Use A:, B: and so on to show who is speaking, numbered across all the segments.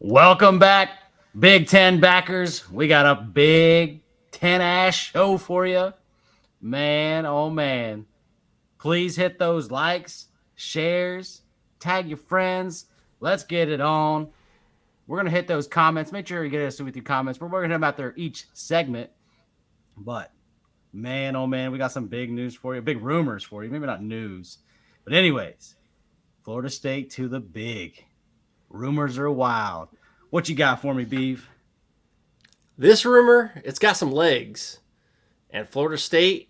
A: Welcome back, BigTen Backers. We got a Big Ten ass show for you. Man, oh man. Please hit those likes, shares, tag your friends. Let's get it on. We're going to hit those comments. Make sure you get us with your comments. We're working them out there each segment. But man, oh man, we got some big news for you, big rumors for you. Maybe not news. But anyways, Florida State to the big. Rumors are wild. What you got for me, Beef?
B: This rumor, it's got some legs. And Florida State,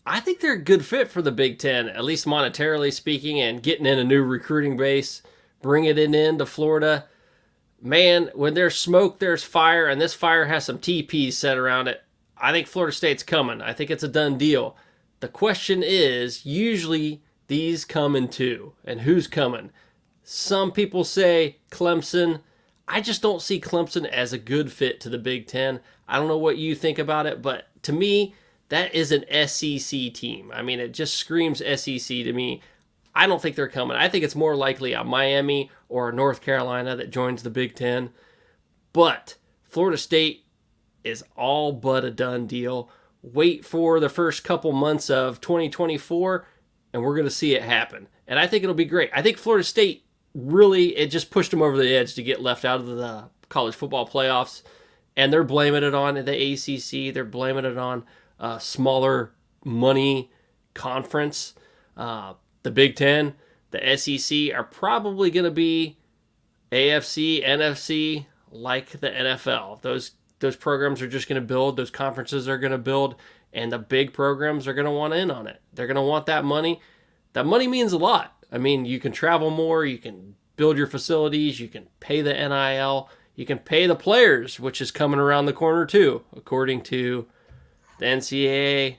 B: I think they're a good fit for the Big Ten, at least monetarily speaking, and getting in a new recruiting base, bringing it into Florida. Man, when there's smoke, there's fire, and this fire has some TPs set around it. I think Florida State's coming. I think it's a done deal. The question is, usually these come in two, and who's coming? Some people say Clemson. I just don't see Clemson as a good fit to the Big Ten. I don't know what you think about it, but to me, that is an SEC team. I mean, it just screams SEC to me. I don't think they're coming. I think it's more likely a Miami or a North Carolina that joins the Big Ten. But Florida State is all but a done deal. Wait for the first couple months of 2024, and we're going to see it happen. And I think it'll be great. I think Florida State really, it just pushed them over the edge to get left out of the college football playoffs. And they're blaming it on the ACC. They're blaming it on a smaller money conference. The Big Ten, the SEC are probably going to be AFC, NFC, like the NFL. Those programs are just going to build. Those conferences are going to build. And the big programs are going to want in on it. They're going to want that money. That money means a lot. I mean, you can travel more, you can build your facilities, you can pay the NIL, you can pay the players, which is coming around the corner too, according to the NCAA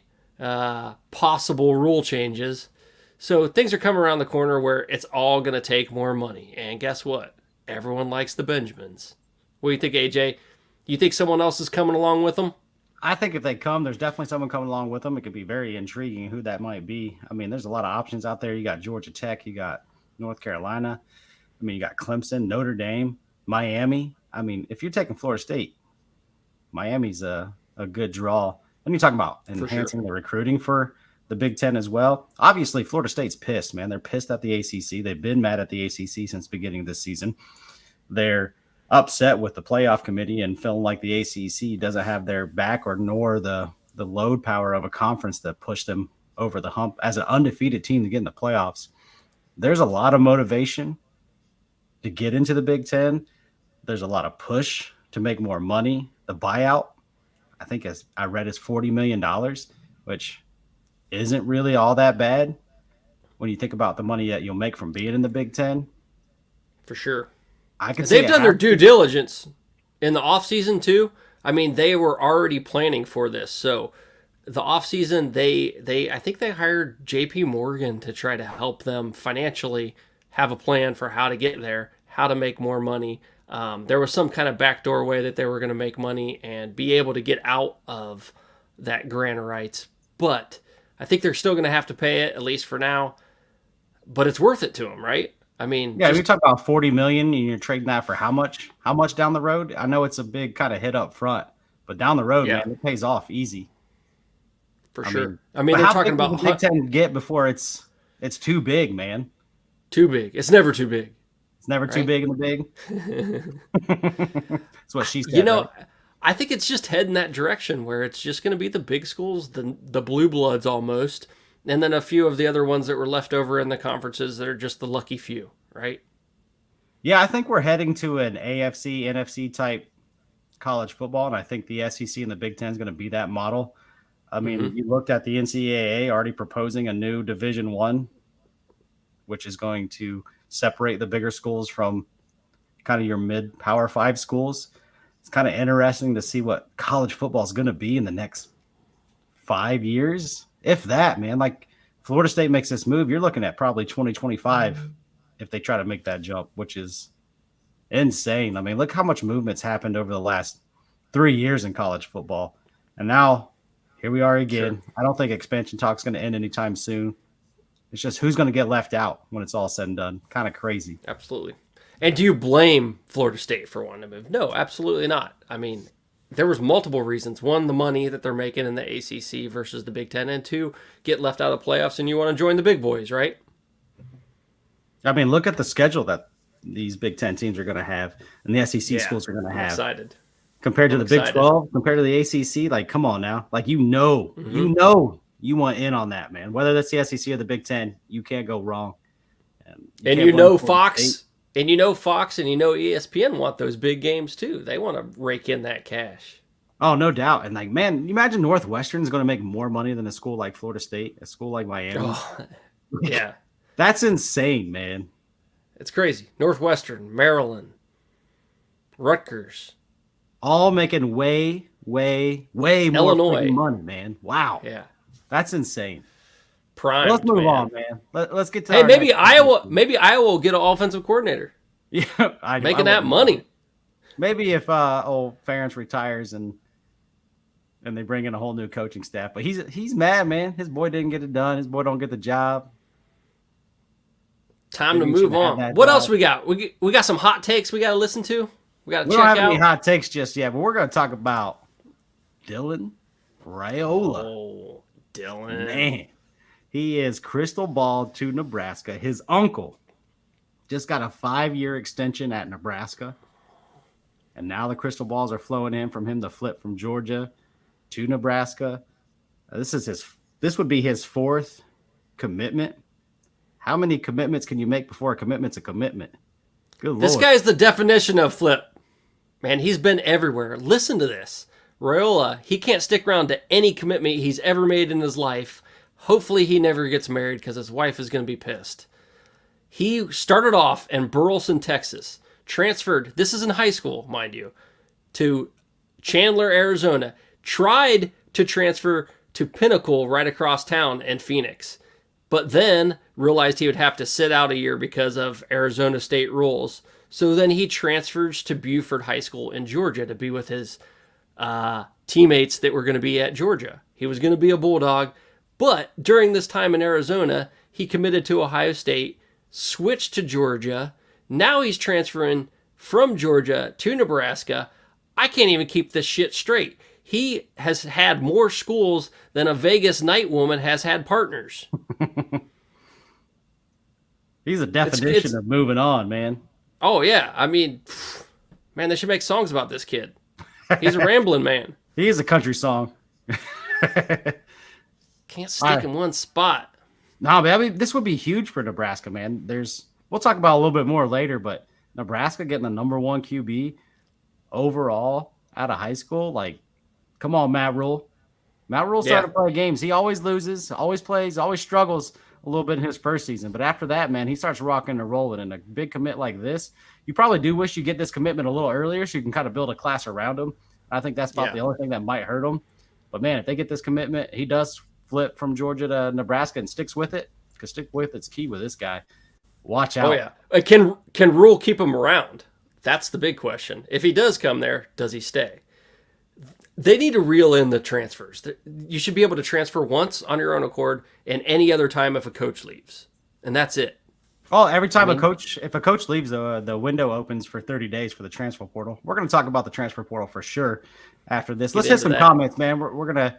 B: possible rule changes. So things are coming around the corner where it's all going to take more money. And guess what? Everyone likes the Benjamins. What do you think, AJ? You think someone else is coming along with them?
A: I think if they come, there's definitely someone coming along with them. It could be very intriguing who that might be. I mean, there's a lot of options out there. You got Georgia Tech, you got North Carolina. I mean, you got Clemson, Notre Dame, Miami. I mean, if you're taking Florida State, Miami's a good draw. When you talk about enhancing the recruiting for the Big Ten as well, obviously Florida State's pissed, man. They're pissed at the ACC. They've been mad at the ACC since the beginning of this season. They're upset with the playoff committee and feeling like the ACC doesn't have their back nor the load power of a conference that pushed them over the hump as an undefeated team to get in the playoffs. There's a lot of motivation to get into the Big Ten. There's a lot of push to make more money. The buyout, I think, as I read, is $40 million, which isn't really all that bad when you think about the money that you'll make from being in the Big Ten.
B: For sure.
A: They've
B: done their due diligence in the offseason too. I mean, they were already planning for this. So the offseason, I think they hired JP Morgan to try to help them financially have a plan for how to get there, how to make more money. There was some kind of backdoor way that they were going to make money and be able to get out of that grant rights. But I think they're still going to have to pay it, at least for now. But it's worth it to them, right? I mean,
A: yeah, we talk about $40 million and you're trading that for how much? How much down the road? I know it's a big kind of hit up front, but down the road, man, it pays off easy.
B: For sure. I mean, they're talking about
A: the Big Ten get before it's too big, man.
B: Too big. It's never too big.
A: It's never too big in the big. That's what she said.
B: You know, right? I think it's just heading that direction where it's just going to be the big schools, the blue bloods almost. And then a few of the other ones that were left over in the conferences that are just the lucky few, right?
A: Yeah, I think we're heading to an AFC, NFC type college football, and I think the SEC and the Big Ten is going to be that model. I mean, you looked at the NCAA already proposing a new Division I, which is going to separate the bigger schools from kind of your mid-Power 5 schools. It's kind of interesting to see what college football is going to be in the next 5 years. If that, man, like Florida State makes this move, you're looking at probably 2025 if they try to make that jump, which is insane. I mean, look how much movement's happened over the last 3 years in college football. And now here we are again. Sure. I don't think expansion talk's going to end anytime soon. It's just who's going to get left out when it's all said and done. Kind of crazy.
B: Absolutely. And do you blame Florida State for wanting to move? No, absolutely not. I mean, there was multiple reasons. One, the money that they're making in the ACC versus the Big Ten. And two, get left out of playoffs and you want to join the big boys, right?
A: I mean, look at the schedule that these Big Ten teams are going to have and the SEC schools are going to have.
B: I'm excited.
A: Compared to the Big 12, compared to the ACC, like, come on now. Like, you know you want in on that, man. Whether that's the SEC or the Big Ten, you can't go wrong.
B: And you know Fox, and you know ESPN want those big games too. They want to rake in that cash.
A: Oh, no doubt. And like, man, you imagine Northwestern is going to make more money than a school like Florida State, a school like Miami.
B: Oh, yeah.
A: That's insane, man.
B: It's crazy. Northwestern, Maryland, Rutgers.
A: All making way more money, man. Wow.
B: Yeah.
A: That's insane.
B: Prime.
A: Let's move on, man. Let's get to.
B: Hey, maybe Iowa will get an offensive coordinator.
A: Yeah,
B: making that money.
A: Maybe if old Ferentz retires and they bring in a whole new coaching staff, but he's mad, man. His boy didn't get it done. His boy don't get the job.
B: Time to move on. What else we got? We got some hot takes we got to listen to. We don't have any
A: hot takes just yet, but we're going to talk about Dylan Raiola.
B: Oh, Dylan.
A: Man, he is crystal balled to Nebraska. His uncle just got a 5-year extension at Nebraska. And now the crystal balls are flowing in from him to flip from Georgia to Nebraska. This would be his 4th commitment. How many commitments can you make before a commitment's a commitment? Good Lord.
B: This guy's the definition of flip. Man, he's been everywhere. Listen to this. Raiola, he can't stick around to any commitment he's ever made in his life. Hopefully he never gets married because his wife is going to be pissed. He started off in Burleson, Texas, transferred, this is in high school, mind you, to Chandler, Arizona, tried to transfer to Pinnacle right across town in Phoenix, but then realized he would have to sit out a year because of Arizona State rules. So then he transfers to Buford High School in Georgia to be with his teammates that were going to be at Georgia. He was going to be a Bulldog, but during this time in Arizona, he committed to Ohio State, switched to Georgia. Now he's transferring from Georgia to Nebraska. I can't even keep this shit straight. He has had more schools than a Vegas night woman has had partners.
A: He's a definition of moving on, man.
B: Oh, yeah. I mean, man, they should make songs about this kid. He's a rambling man.
A: He is a country song.
B: Can't stick in one spot.
A: No, but I mean, this would be huge for Nebraska, man. We'll talk about a little bit more later, but Nebraska getting the number 1 QB overall out of high school, like, come on, Matt Rule. Matt Rule started to play games. He always loses, always plays, always struggles a little bit in his first season. But after that, man, he starts rocking and rolling. And a big commit like this, you probably do wish you get this commitment a little earlier so you can kind of build a class around him. I think that's about the only thing that might hurt him. But, man, if they get this commitment, he does flip from Georgia to Nebraska and sticks with it, because stick with it's key with this guy. Watch out.
B: Oh, yeah. Can Rule keep him around? That's the big question. If he does come there, does he stay? They need to reel in the transfers. You should be able to transfer once on your own accord and any other time if a coach leaves. And that's it.
A: Oh, every time if a coach leaves, the window opens for 30 days for the transfer portal. We're going to talk about the transfer portal for sure after this. Let's hit some comments, man. We're gonna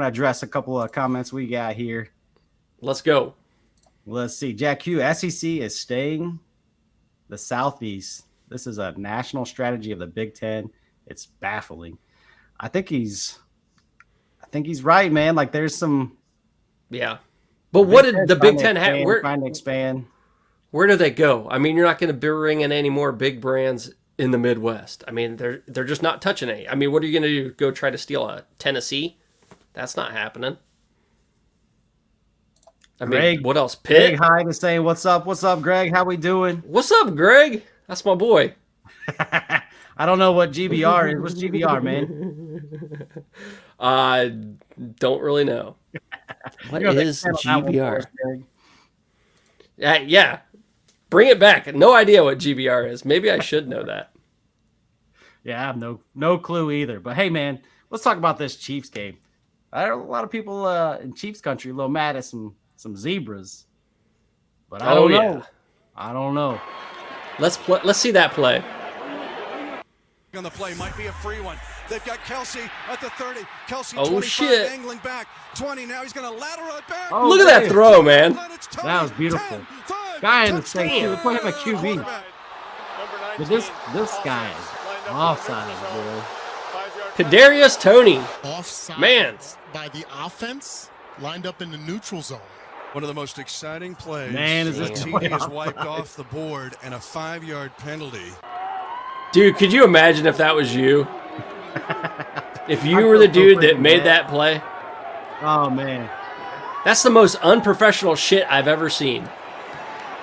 A: address a couple of comments we got here.
B: Let's go.
A: Let's see. Jack Q, SEC is staying the Southeast. This is a national strategy of the Big Ten. It's baffling. I think he's right, man. Like, there's some.
B: Yeah. But what did the Big Ten have?
A: Trying to expand.
B: Where do they go? I mean, you're not going to bring in any more big brands in the Midwest. I mean, they're just not touching any. I mean, what are you going to do? Go try to steal a Tennessee? That's not happening. I mean, Greg, what else? Pitt?
A: Greg Hyde is saying, what's up, Greg? How we doing?
B: What's up, Greg? That's my boy.
A: I don't know what GBR is. What's GBR, man?
B: I don't really know. What is GBR? Yeah. Bring it back. No idea what GBR is. Maybe I should know that.
A: Yeah, I have no clue either. But hey, man, let's talk about this Chiefs game. A lot of people in Chiefs country a little mad at some zebras. But I don't know. I don't know.
B: Let's see that play.
C: On the play might be a free one. They've got Kelsey at the 30. Kelsey
B: 25 shit.
C: Angling back. 20. Now he's going to lateral it back.
A: Oh,
B: look at that throw, man.
A: That was beautiful. 10, 5, guy in the state too. Put him at QB. But this guy is offside, boy.
B: Kadarius Toney.
D: Offside,
B: man,
D: by the offense, lined up in the neutral zone.
C: One of the most exciting plays.
A: Man, is this
C: TD is wiped off the board and a 5-yard penalty.
B: Dude, could you imagine if that was you? If you were the dude that made that play?
A: Oh, man.
B: That's the most unprofessional shit I've ever seen.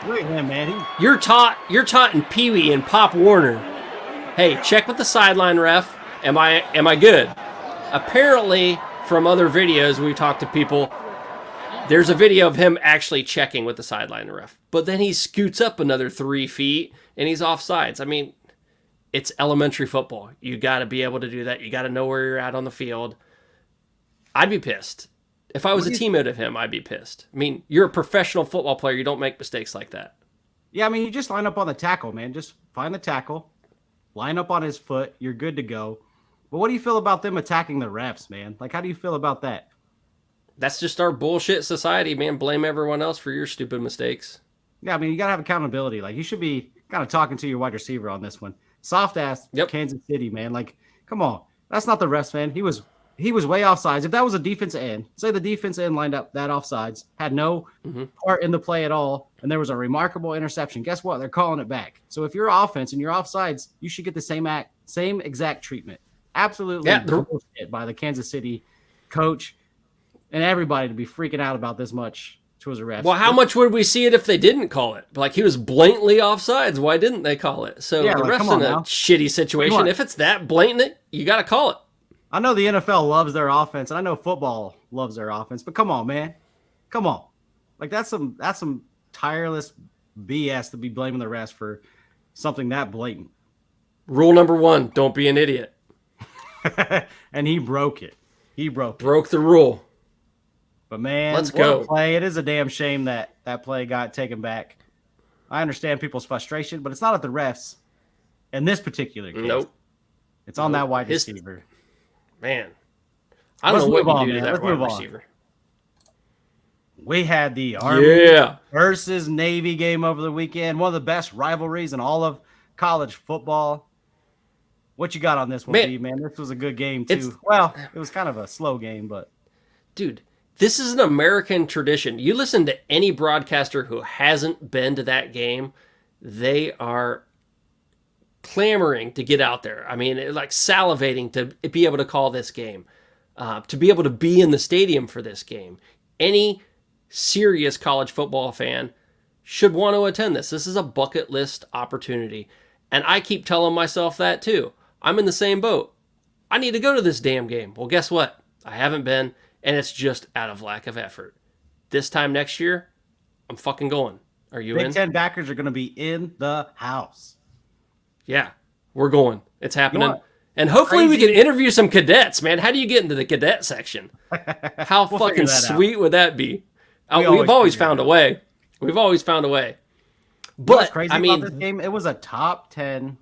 A: Look at him, man.
B: You're taught in Pee Wee and Pop Warner. Hey, check with the sideline ref. Am I good? Apparently, from other videos we've talked to people, there's a video of him actually checking with the sideline ref. But then he scoots up another 3 feet and he's offsides. I mean, it's elementary football. You got to be able to do that. You got to know where you're at on the field. I'd be pissed. If I was a teammate of him, I'd be pissed. I mean, you're a professional football player. You don't make mistakes like that.
A: Yeah, I mean, you just line up on the tackle, man. Just find the tackle, line up on his foot. You're good to go. But what do you feel about them attacking the refs, man? Like, how do you feel about that?
B: That's just our bullshit society, man. Blame everyone else for your stupid mistakes.
A: Yeah, I mean, you got to have accountability. Like, you should be kind of talking to your wide receiver on this one. Soft ass Kansas City, man. Like, come on. That's not the refs, man. He was way offsides. If that was a defensive end, say the defensive end lined up that offsides, had no part in the play at all, and there was a remarkable interception, guess what? They're calling it back. So if you're offense and you're offsides, you should get the same exact treatment. Absolutely bullshit by the Kansas City coach and everybody to be freaking out about this much towards the refs.
B: Well, how much would we see it if they didn't call it? Like, he was blatantly offsides. Why didn't they call it? So the ref's in a shitty situation. If it's that blatant, you got to call it.
A: I know the NFL loves their offense, and I know football loves their offense, but come on, man. Come on. Like, that's some tireless BS to be blaming the refs for something that blatant.
B: Rule number 1, don't be an idiot.
A: And he broke it.
B: Broke the rule.
A: But, man,
B: let's go.
A: Play. It is a damn shame that play got taken back. I understand people's frustration, but it's not at the refs in this particular case.
B: Nope.
A: It's on that wide receiver.
B: Man, I don't know what you do to that wide receiver.
A: We had the Army versus Navy game over the weekend. One of the best rivalries in all of college football. What you got on this one, man? This was a good game, too. Well, it was kind of a slow game, but...
B: Dude, this is an American tradition. You listen to any broadcaster who hasn't been to that game, they are clamoring to get out there. I mean, like salivating to be able to call this game, to be able to be in the stadium for this game. Any serious college football fan should want to attend this. This is a bucket list opportunity. And I keep telling myself that too. I'm in the same boat. I need to go to this damn game. Well, guess what? I haven't been, and it's just out of lack of effort. This time next year, I'm fucking going. Are you in?
A: BigTen Backers are going to be in the house.
B: Yeah, we're going. It's happening. And hopefully we can interview some cadets, man. How do you get into the cadet section? How fucking sweet would that be? We've always found a way. We've always found a way. But,
A: what's crazy about this game, it was a top 10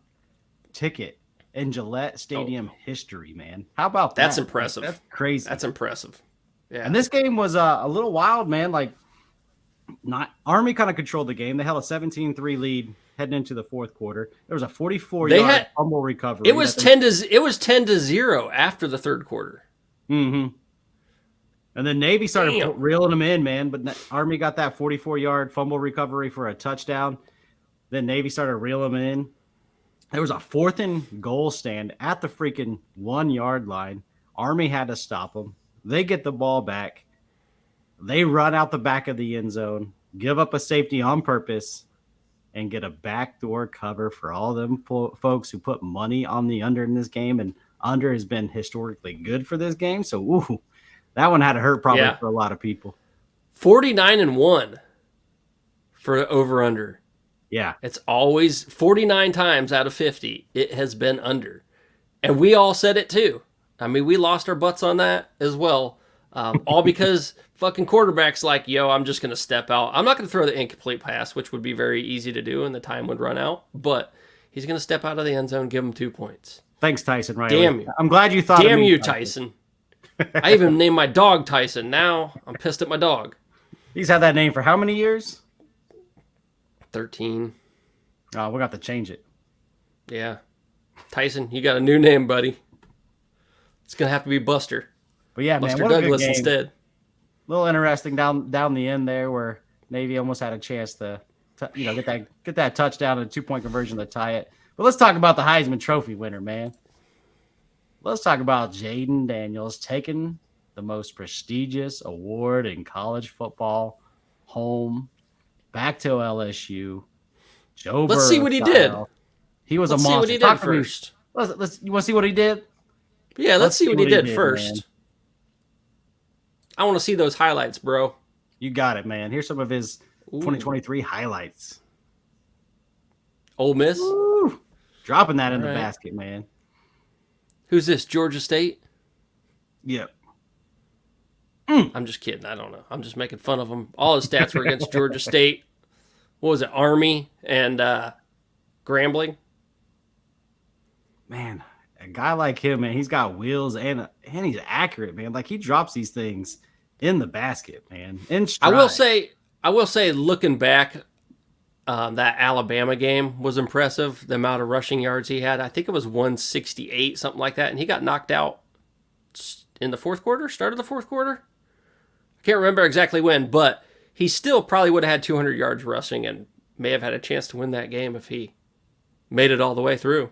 A: ticket in Gillette Stadium history, man. How about that?
B: That's impressive.
A: That's crazy.
B: That's impressive. Yeah.
A: And this game was a little wild, man. Like, Army kind of controlled the game. They held a 17-3 lead heading into the fourth quarter. There was a 44-yard fumble recovery.
B: It was 10-0 after the third quarter.
A: Mm-hmm. And then Navy started reeling them in, man. But Army got that 44-yard fumble recovery for a touchdown. Then Navy started reeling them in. There was a 4th and goal stand at the freaking 1-yard line. Army had to stop them. They get the ball back. They run out the back of the end zone, give up a safety on purpose, and get a backdoor cover for all them folks who put money on the under in this game. And under has been historically good for this game. So, that one had to hurt probably for a lot of people.
B: 49-1 for over-under.
A: Yeah.
B: It's always 49 times out of 50. It has been under. And we all said it too. I mean, we lost our butts on that as well. All because fucking quarterback's like, yo, I'm just going to step out. I'm not going to throw the incomplete pass, which would be very easy to do and the time would run out. But he's going to step out of the end zone, give him 2 points.
A: Thanks, Tyson. Right?
B: Damn you.
A: I'm glad you thought.
B: Damn
A: of me,
B: you, Tyson. I even named my dog Tyson. Now I'm pissed at my dog.
A: He's had that name for how many years?
B: 13.
A: Oh, we're going to have to change it.
B: Yeah. Tyson, you got a new name, buddy. It's going to have to be Buster.
A: But yeah,
B: Buster
A: man, what a good
B: Douglas
A: game.
B: instead.
A: A little interesting down the end there, where Navy almost had a chance to get that touchdown and a 2-point conversion to tie it. But let's talk about the Heisman Trophy winner, man. Let's talk about Jayden Daniels taking the most prestigious award in college football home, back to LSU. Joe
B: Let's see
A: Burrow
B: what he
A: style.
B: did.
A: He was
B: Let's
A: a
B: see
A: monster.
B: what he
A: Talk
B: did
A: to me.
B: first.
A: You want to see what he did?
B: Yeah, let's see what he did first.
A: Man.
B: I want to see those highlights, bro.
A: You got it, man. Here's some of his 2023 highlights.
B: Ole Miss?
A: Woo! Dropping that in the
B: right.
A: basket, man.
B: Who's this? Georgia State?
A: Yep.
B: I'm just kidding. I don't know. I'm just making fun of him. All his stats were against Georgia State. What was it? Army and Grambling?
A: Man, a guy like him, man, he's got wheels and he's accurate, man. Like he drops these things in the basket, man. In stride.
B: I will say, looking back, that Alabama game was impressive. The amount of rushing yards he had, I think it was 168, something like that, and he got knocked out in the fourth quarter. Started the fourth quarter. I can't remember exactly when, but he still probably would have had 200 yards rushing and may have had a chance to win that game if he made it all the way through.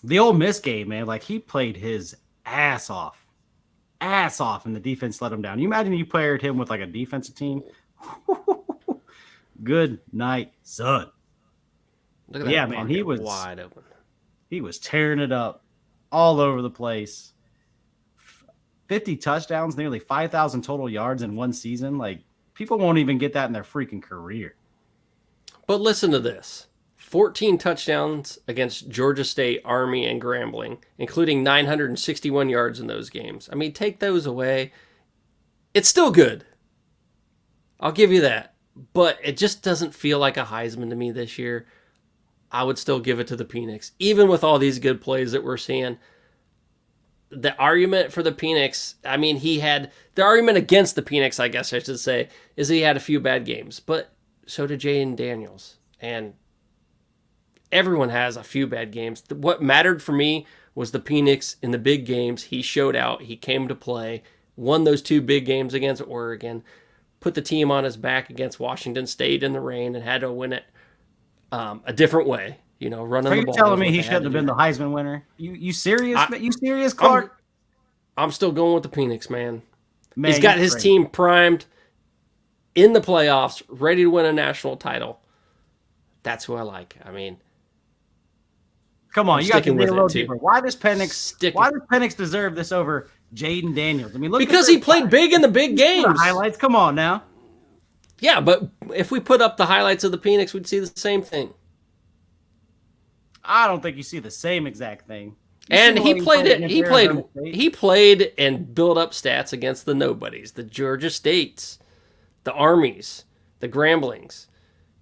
A: The Ole Miss game, man, like he played his ass off, and the defense let him down. You imagine you paired him with like a defensive team. Good night, son.
B: Look at that.
A: Yeah, man, he was
B: wide open.
A: He was tearing it up all over the place. 50 touchdowns, nearly 5,000 total yards in one season. Like, people won't even get that in their freaking career.
B: But listen to this. 14 touchdowns against Georgia State, Army, and Grambling, including 961 yards in those games. I mean, take those away. It's still good. I'll give you that. But it just doesn't feel like a Heisman to me this year. I would still give it to the Phoenix. Even with all these good plays that we're seeing, the argument for the Phoenix, I mean, the argument against the Phoenix, I guess I should say, is he had a few bad games. But so did Jayden Daniels. And everyone has a few bad games. What mattered for me was the Phoenix in the big games. He showed out. He came to play. Won those 2 big games against Oregon. Put the team on his back against Washington State in the rain and had to win it a different way. You know, running the ball.
A: Are you telling me he shouldn't have been the Heisman winner? You serious? You serious, Clark?
B: I'm still going with the Phoenix, man.
A: Man,
B: he's got his team primed in the playoffs, ready to win a national title. That's who I like. I mean,
A: come on, you got to dig a little
B: too.
A: deeper. Why does Penix deserve this over Jayden Daniels? I mean, look
B: because he played big in the big games.
A: The highlights, come on now.
B: Yeah, but if we put up the highlights of the Phoenix, we'd see the same thing.
A: I don't think you see the same exact thing.
B: And he played and built up stats against the nobodies, the Georgia States, the Armies, the Gramblings.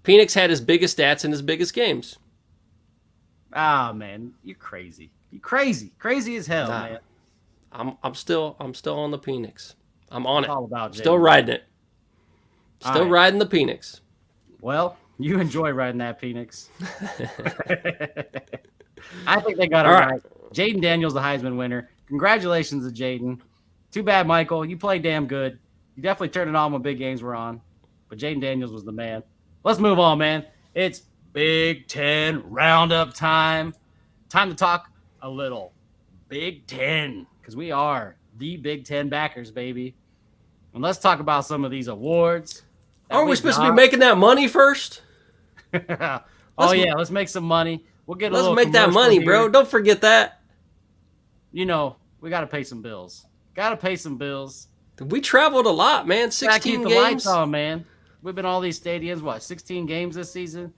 B: Phoenix had his biggest stats in his biggest games.
A: Ah, man, you're crazy. You're crazy as hell, man.
B: I'm still on the Phoenix. I'm on it.
A: All about
B: still riding it. Still riding the Phoenix.
A: Well, you enjoy riding that Phoenix. I think they got it right. Jayden Daniels, the Heisman winner. Congratulations to Jayden. Too bad, Michael. You played damn good. You definitely turned it on when big games were on. But Jayden Daniels was the man. Let's move on, man. It's Big Ten roundup time. Time to talk a little Big Ten, because we are the Big Ten backers, baby. And let's talk about some of these awards.
B: Aren't we supposed to be making that money first?
A: Let's make some money. We'll get a little.
B: Let's make that money,
A: here.
B: bro. Don't forget that.
A: You know, we got to pay some bills.
B: We traveled a lot, man. 16
A: keep
B: games.
A: The lights on, man. We've been all these stadiums. 16 games this season?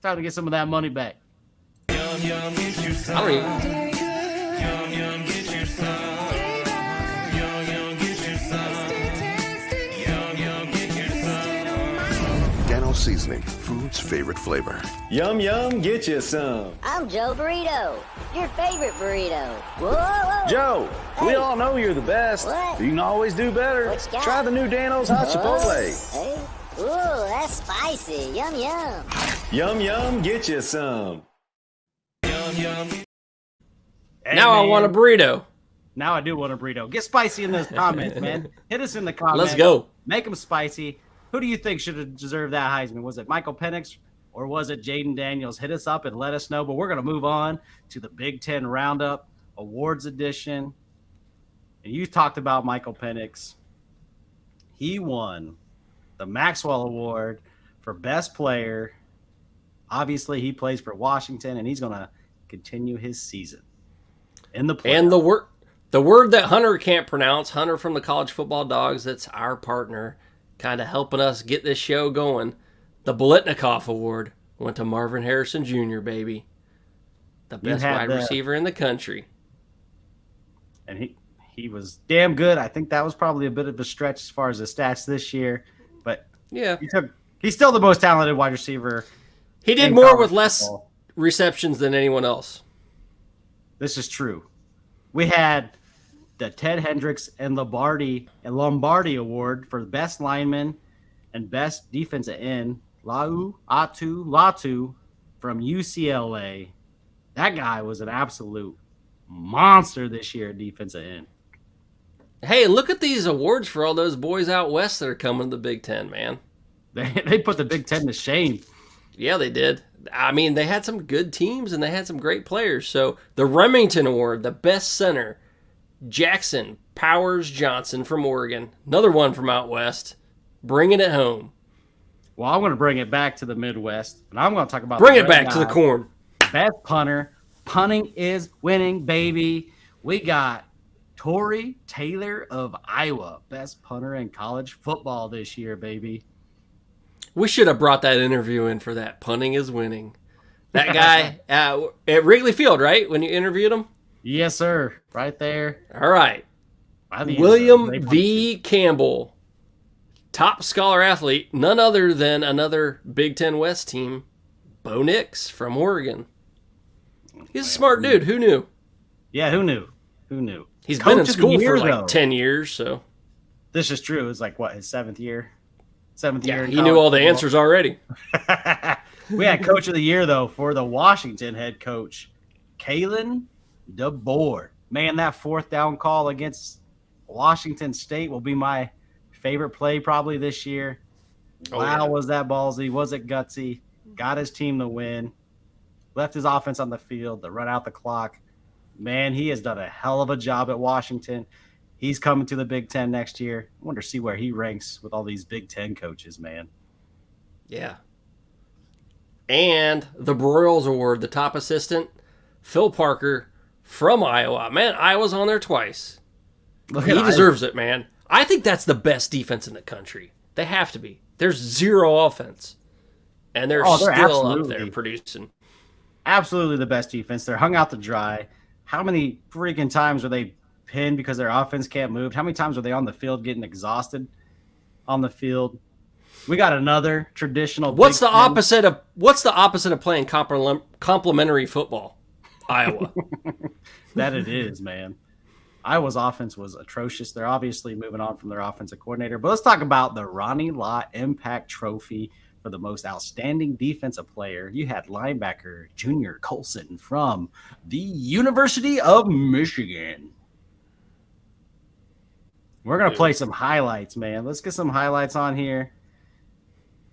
A: Time to get some of that money back.
B: I don't even.
E: seasoning, food's favorite flavor.
F: Yum, yum, get you some.
G: I'm Joe Burrito, your favorite burrito. Whoa, whoa.
F: Joe, we
G: Hey.
F: all know you're the best.
G: What?
F: You can always do better.
G: What you got?
F: Try the new Dano's Hot Chipotle.
G: Hey. Ooh, that's spicy. Yum, yum.
F: Yum, yum, get you some.
A: Hey,
B: Now I
A: man.
B: want a burrito.
A: Now I do want a burrito. Get spicy in those comments, man. Hit us in the comments.
B: Let's go.
A: Make them spicy. Who do you think should have deserved that Heisman? Was it Michael Penix or was it Jaden Daniels? Hit us up and let us know. But we're going to move on to the Big Ten Roundup Awards Edition. And you talked about Michael Penix. He won the Maxwell Award for Best Player. Obviously, he plays for Washington, and he's going to continue his season in the playoffs.
B: And the word that Hunter can't pronounce, Hunter from the College Football Dogs, that's our partner, kind of helping us get this show going. The Bolitnikoff Award went to Marvin Harrison Jr., baby. The best wide receiver in the country.
A: And he was damn good. I think that was probably a bit of a stretch as far as the stats this year. But
B: Yeah.
A: he's still the most talented wide receiver.
B: He did
A: in
B: more
A: college
B: with less
A: football.
B: receptions than anyone else.
A: This is true. We had the Ted Hendricks and Lombardi Award for best lineman and best defensive end. Latu from UCLA. That guy was an absolute monster this year at defensive end.
B: Hey, look at these awards for all those boys out west that are coming to the Big Ten, man.
A: They put the Big Ten to shame.
B: Yeah, they did. I mean, they had some good teams and they had some great players. So the Remington Award, the best center, Jackson Powers Johnson from Oregon. Another one from out west, bringing it home.
A: Well, I'm going to bring it back to the Midwest, and I'm going to talk about
B: Bring
A: the
B: it back to the
A: guy,
B: corn.
A: best punter. Punting is winning, baby. We got Torrey Taylor of Iowa, best punter in college football this year, baby.
B: We should have brought that interview in for that. Punting is winning. That guy at Wrigley Field, right? When you interviewed him?
A: Yes, sir. Right there.
B: All right.
A: By the end
B: William
A: zone. They
B: V. Campbell, top scholar athlete, none other than another Big Ten West team, Bo Nix from Oregon. He's a smart dude. Who knew?
A: Yeah, who knew? Who knew?
B: He's
A: Coach
B: been in
A: of the
B: school
A: year,
B: for like
A: though.
B: 10 years, so.
A: This is true. It's like, what, his seventh year?
B: Yeah, he knew all the answers already.
A: We had Coach of the Year, though, for the Washington head coach, Kalen DeBoer. Man, that fourth down call against Washington State will be my favorite play probably this year.
B: Oh,
A: Wow,
B: yeah.
A: was that ballsy? Was it gutsy? Got his team to win. Left his offense on the field to run out the clock. Man, he has done a hell of a job at Washington. He's coming to the Big Ten next year. I wonder to see where he ranks with all these Big Ten coaches, man.
B: Yeah. And the Broyles Award, the top assistant, Phil Parker from Iowa. Man, Iowa's on there twice.
A: Look
B: He
A: at
B: deserves it, man. I think that's the best defense in the country. They have to be. There's zero offense. And they're
A: Oh,
B: still
A: they're
B: up
A: absolutely
B: there producing.
A: absolutely the best defense. They're hung out to dry. How many freaking times are they pinned because their offense can't move? How many times are they on the field getting exhausted on the field? We got another traditional.
B: What's
A: Big
B: the
A: Ten.
B: opposite of playing complementary football? Iowa.
A: That it is, man. Iowa's offense was atrocious. They're obviously moving on from their offensive coordinator. But let's talk about the Ronnie Lott Impact Trophy for the most outstanding defensive player. You had linebacker Junior Colson from the University of Michigan. We're going to play some highlights, man. Let's get some highlights on here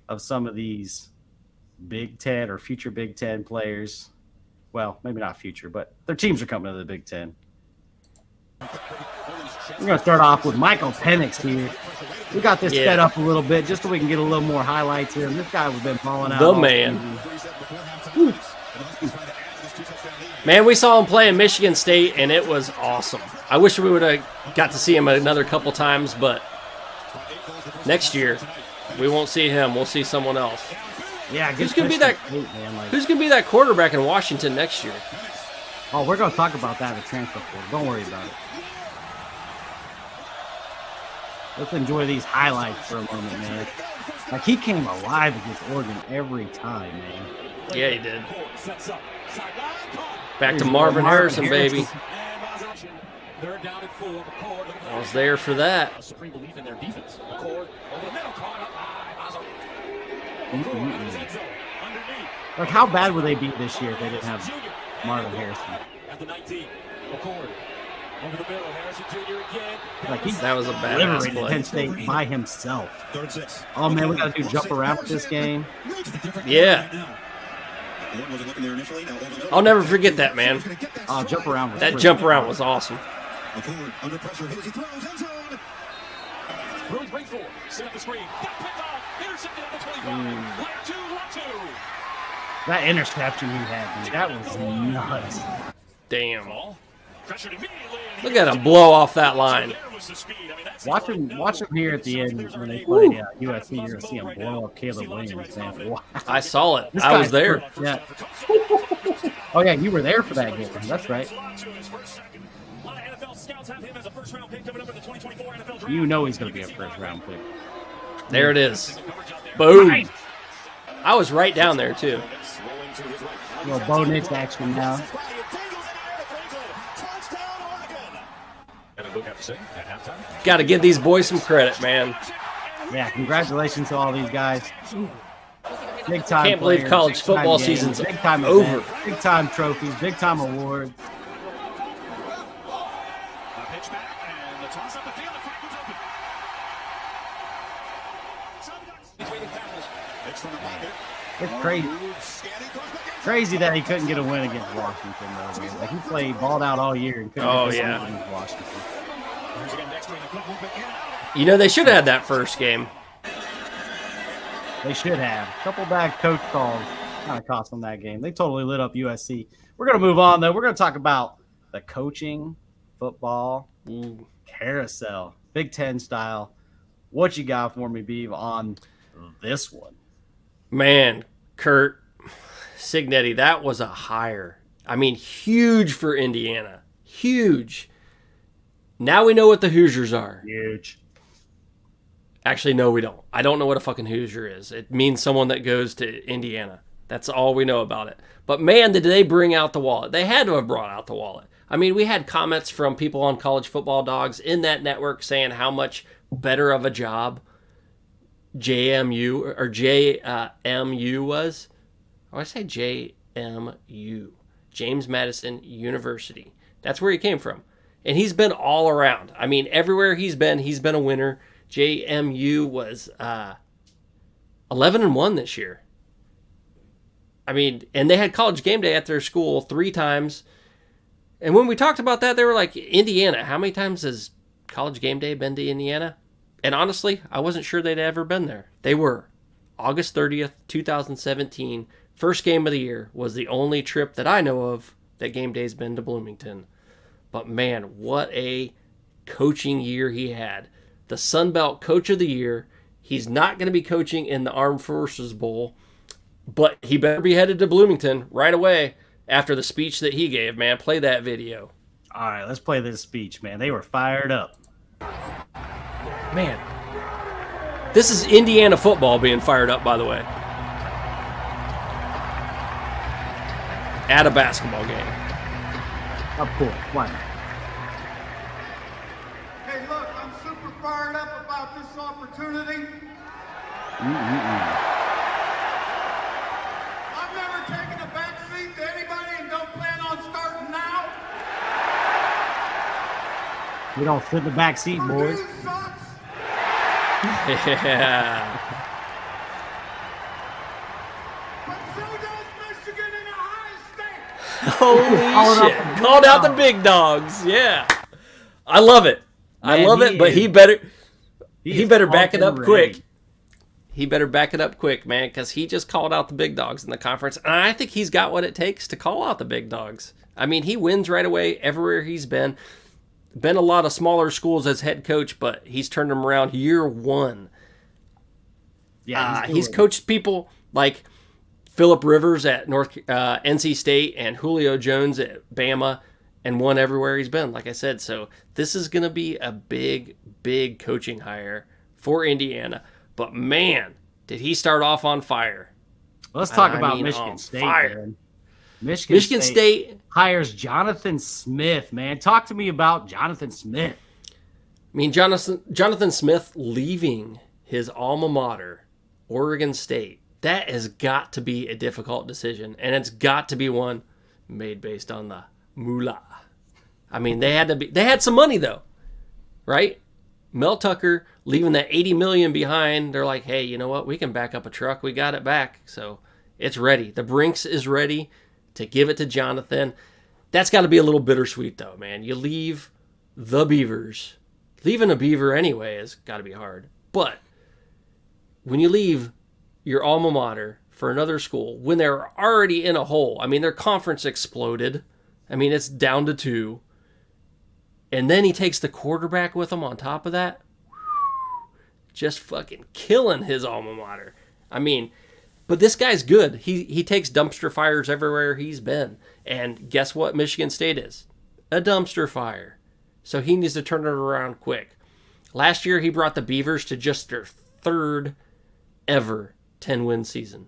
A: of some of these Big Ten or future Big Ten players. Well, maybe not future, but their teams are coming to the Big Ten. We're going to start off with Michael Penix here. We got this sped up a little bit just so we can get a little more highlights here. And this guy has been balling out.
B: The
A: all
B: man.
A: season.
B: Man, we saw him play in Michigan State, and it was awesome. I wish we would have got to see him another couple times, but next year we won't see him. We'll see someone else.
A: Yeah,
B: Who's gonna be that? Who's gonna be that quarterback in Washington next year?
A: Oh, we're going to talk about that in the transfer portal. Don't worry about it. Let's enjoy these highlights for a moment, man. Like, he came alive against Oregon every time, man.
B: Yeah, he did. Back to Marvin Harrison, baby. I was there for that.
A: Like, how bad would they be this year if they didn't have Marvin Harrison? Like, he
B: That was a badass
A: liberated
B: play.
A: Penn State by himself. Oh, man, we got to do jump around with this game.
B: Yeah. I'll never forget that, man.
A: Oh, jump around. Was
B: That
A: pretty
B: jump
A: cool.
B: around was awesome.
C: Under pressure, he throws end zone.
A: That interception he had, dude, that was nuts.
B: Damn. Look at him blow off that line.
A: Watch him here at the end when they play USC. You're gonna see him blow up Caleb Williams. Man. Wow.
B: I saw it.
A: This
B: I was
A: guy's
B: there.
A: pretty- Yeah. Oh yeah, you were there for that game. That's right. You know he's gonna be a first round pick.
B: There it is. Boom. I was right down there, too.
A: Well, Bo Nix action now.
B: Got to give these boys some credit, man.
A: Yeah, congratulations to all these guys. Big time.
B: Can't believe
A: players,
B: college
A: big time
B: football
A: games,
B: season's
A: big time
B: over.
A: events, big time trophies, big time awards. It's crazy that he couldn't get a win against Washington, though. Man. Like, he played balled out all year and couldn't get this win against Washington.
B: You know, they should have had that first game.
A: They should have. Couple bad coach calls kind of cost them that game. They totally lit up USC. We're going to move on, though. We're going to talk about the coaching football carousel, Big Ten style. What you got for me, Beav, on this one?
B: Man, Kurt Signetti, that was a hire. I mean, huge for Indiana. Huge. Now we know what the Hoosiers are.
A: Huge.
B: Actually, no, we don't. I don't know what a fucking Hoosier is. It means someone that goes to Indiana. That's all we know about it. But man, did they bring out the wallet. They had to have brought out the wallet. I mean, we had comments from people on College Football Dogs in that network saying how much better of a job JMU was. Or I say JMU, James Madison University. That's where he came from. And he's been all around. I mean, everywhere he's been a winner. JMU was 11-1 this year. I mean, and they had College Game Day at their school 3 times. And when we talked about that, they were like, Indiana, how many times has College Game Day been to Indiana? And honestly, I wasn't sure they'd ever been there. They were. August 30th, 2017, first game of the year, was the only trip that I know of that Game Day's been to Bloomington. But man, what a coaching year he had. The Sun Belt Coach of the Year. He's not going to be coaching in the Armed Forces Bowl, but he better be headed to Bloomington right away after the speech that he gave, man. Play that video.
A: All right, let's play this speech, man. They were fired up.
B: Man, this is Indiana football being fired up, by the way. At a basketball game.
A: Of course, why not?
H: Hey, look, I'm super fired up about this opportunity. I've never taken a back seat to anybody and don't plan on starting now.
A: We don't sit in the back seat, boys.
H: Purdue sucks.
B: Yeah.
H: But so does Michigan and Ohio State.
B: Holy shit. Called out the big dogs. Yeah. I love it. I
A: Man,
B: love
A: he
B: it, but
A: is-
B: he better
A: He
B: better back it up
A: ready.
B: quick. He better back it up quick, man, because he just called out the big dogs in the conference. And I think he's got what it takes to call out the big dogs. I mean, he wins right away everywhere he's been. Been a lot of smaller schools as head coach, but he's turned them around year one.
A: Yeah,
B: He's coached people like Phillip Rivers at NC State and Julio Jones at Bama. and won everywhere he's been, like I said. So this is going to be a big, big coaching hire for Indiana. But, man, did he start off on fire.
A: Let's talk about Michigan State. Man.
B: Michigan State
A: hires Jonathan Smith, man. Talk to me about Jonathan Smith.
B: I mean, Jonathan Smith leaving his alma mater, Oregon State, that has got to be a difficult decision, and it's got to be one made based on the moolah. I mean, they had some money though, right? Mel Tucker leaving that $80 million behind. They're like, hey, you know what? We can back up a truck. We got it back, so it's ready. The Brinks is ready to give it to Jonathan. That's got to be a little bittersweet though, man. You leave the Beavers. Leaving a Beaver anyway has got to be hard. But when you leave your alma mater for another school, when they're already in a hole, I mean, their conference exploded. I mean, it's down to 2. And then he takes the quarterback with him on top of that. Just fucking killing his alma mater. I mean, but this guy's good. He takes dumpster fires everywhere he's been. And guess what Michigan State is? A dumpster fire. So he needs to turn it around quick. Last year, he brought the Beavers to just their 3rd ever 10-win season.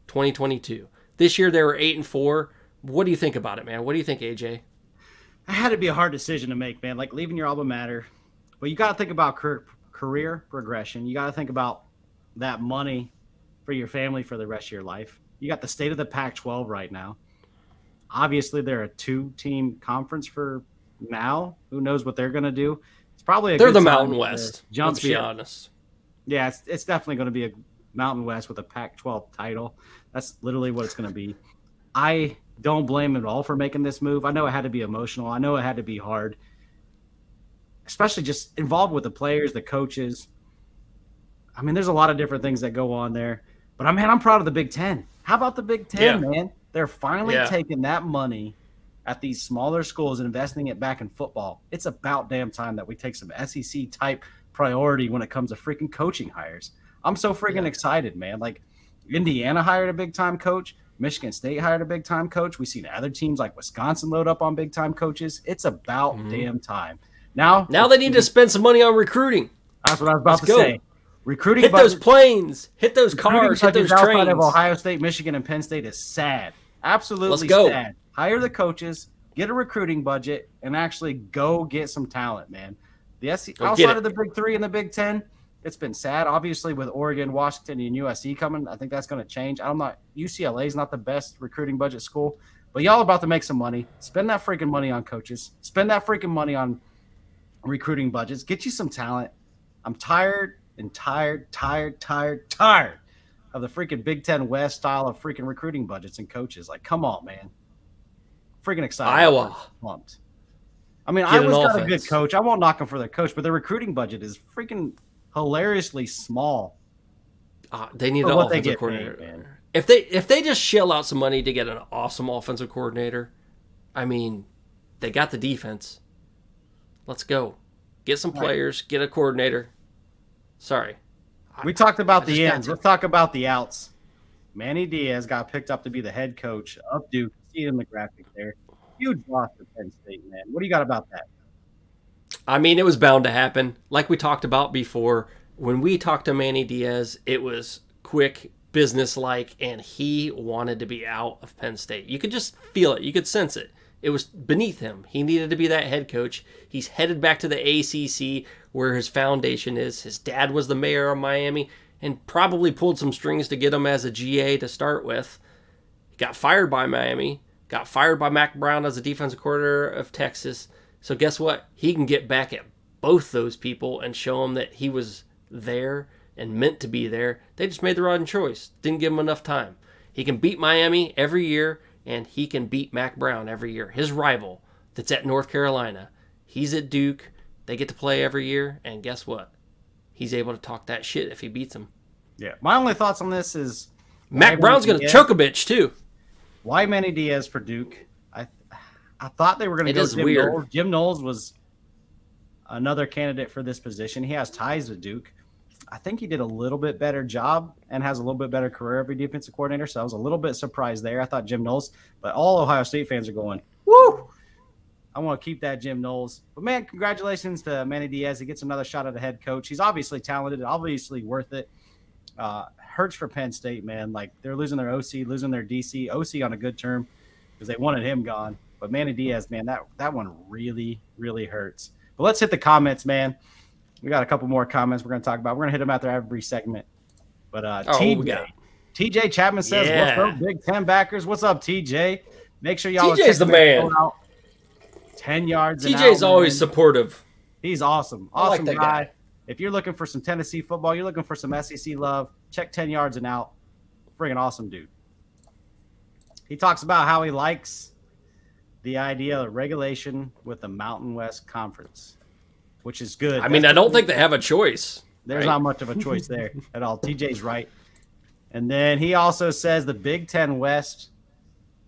B: 2022. This year, they were 8-4. What do you think about it, man? What do you think, AJ?
A: It had to be a hard decision to make, man. Like leaving your alma mater. But you got to think about career progression. You got to think about that money for your family for the rest of your life. You got the state of the Pac-12 right now. Obviously, they're a 2-team conference for now. Who knows what they're going to do? It's probably
B: they're the Mountain West.
A: Let's
B: be honest.
A: Yeah, it's definitely going to be a Mountain West with a Pac-12 title. That's literally what it's going to be. I don't blame him at all for making this move. I know it had to be emotional. I know it had to be hard, especially just involved with the players, the coaches. I mean, there's a lot of different things that go on there. But I'm proud of the Big Ten. How about the Big Ten, man? They're finally taking that money at these smaller schools and investing it back in football. It's about damn time that we take some SEC type priority when it comes to freaking coaching hires. I'm so freaking excited, man. Like Indiana hired a big time coach. Michigan State hired a big time coach. We've seen other teams like Wisconsin load up on big time coaches. It's about damn time. Now
B: they need to spend some money on recruiting.
A: That's what I was about to say. Recruiting
B: hit those planes, hit those cars, hit those trains.
A: Outside of Ohio State, Michigan, and Penn State is sad. Absolutely sad. Hire the coaches, get a recruiting budget, and actually go get some talent, man. The outside of the Big 3 and the Big 10, it's been sad. Obviously, with Oregon, Washington, and USC coming, I think that's going to change. UCLA is not the best recruiting budget school, but y'all about to make some money. Spend that freaking money on coaches. Spend that freaking money on recruiting budgets. Get you some talent. I'm tired of the freaking Big Ten West style of freaking recruiting budgets and coaches. Like, come on, man. Freaking excited.
B: Iowa.
A: Pumped. I mean, Iowa's got a good coach. I won't knock them for their coach, but their recruiting budget is freaking hilariously small.
B: They need an offensive coordinator. Paid, if they just shell out some money to get an awesome offensive coordinator, I mean, they got the defense. Let's go. Get some players, get a coordinator. Sorry.
A: We talked about the ends. Let's talk about the outs. Manny Diaz got picked up to be the head coach of Duke. See it in the graphic there. Huge loss for Penn State, man. What do you got about that?
B: I mean, it was bound to happen. Like we talked about before, when we talked to Manny Diaz, it was quick, business-like, and he wanted to be out of Penn State. You could just feel it. You could sense it. It was beneath him. He needed to be that head coach. He's headed back to the ACC where his foundation is. His dad was the mayor of Miami and probably pulled some strings to get him as a GA to start with. He got fired by Miami, got fired by Mac Brown as a defensive coordinator of Texas. So guess what? He can get back at both those people and show them that he was there and meant to be there. They just made the wrong choice. Didn't give him enough time. He can beat Miami every year, and he can beat Mac Brown every year. His rival that's at North Carolina. He's at Duke. They get to play every year, and guess what? He's able to talk that shit if he beats him.
A: Yeah. My only thoughts on this is
B: Mac Brown's going to choke a bitch, too.
A: Why Manny Diaz for Duke? I thought they were going to go Jim Knowles. Jim Knowles was another candidate for this position. He has ties with Duke. I think he did a little bit better job and has a little bit better career every defensive coordinator, so I was a little bit surprised there. I thought Jim Knowles, but all Ohio State fans are going, woo! I want to keep that Jim Knowles. But, man, congratulations to Manny Diaz. He gets another shot at a head coach. He's obviously talented, obviously worth it. Hurts for Penn State, man. Like, they're losing their OC, losing their DC. OC on a good term because they wanted him gone. But Manny Diaz, man, that one really, really hurts. But let's hit the comments, we got a couple more comments we're going to talk about. We're going to hit them after every segment. But TJ Chapman says, What's up, Big Ten Backers? What's up, TJ? Make sure y'all
B: TJ's the man.
A: 10 yards
B: TJ's always supportive.
A: He's awesome.
B: I like
A: Awesome
B: that
A: guy. If you're looking for some Tennessee football, you're looking for some SEC love, check 10 yards and out. Friggin' awesome dude. He talks about how he likes the idea of regulation with the Mountain West Conference, which is good.
B: I mean, I don't think they have a choice.
A: There's not much of a choice there at all. TJ's right. And then he also says the Big Ten West,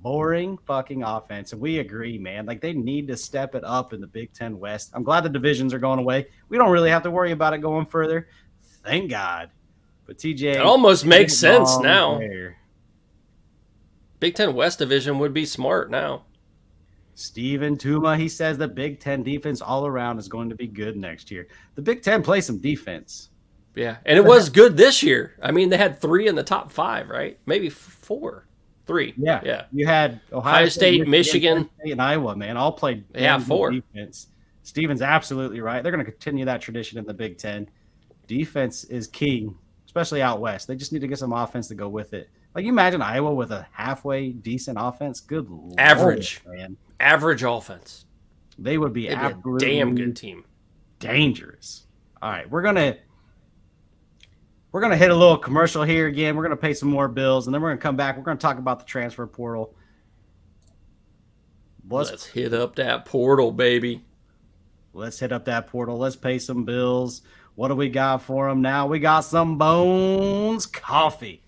A: boring fucking offense. And we agree, man. Like, they need to step it up in the Big Ten West. I'm glad the divisions are going away. We don't really have to worry about it going further. Thank God. But TJ,
B: it almost makes sense now.
A: There.
B: Big Ten West division would be smart now.
A: Steven Tuma, he says the Big Ten defense all around is going to be good next year. The Big Ten plays some defense.
B: Yeah, and it was good this year. I mean, they had 3 in the top 5, right? Maybe 4. 3. Yeah.
A: You had
B: Ohio State, Michigan,
A: State, and Iowa, man, all played
B: 4
A: defense. Steven's absolutely right. They're going to continue that tradition in the Big Ten. Defense is king, especially out west. They just need to get some offense to go with it. Like, you imagine Iowa with a halfway decent offense. Good
B: average,
A: Lord, man.
B: Average offense.
A: They would be absolutely
B: a damn good team.
A: Dangerous. All right, we're gonna hit a little commercial here again. We're gonna pay some more bills, and then we're gonna come back. We're gonna talk about the transfer portal.
B: Let's hit up that portal, baby.
A: Let's hit up that portal. Let's pay some bills. What do we got for them now? We got some Bones Coffee.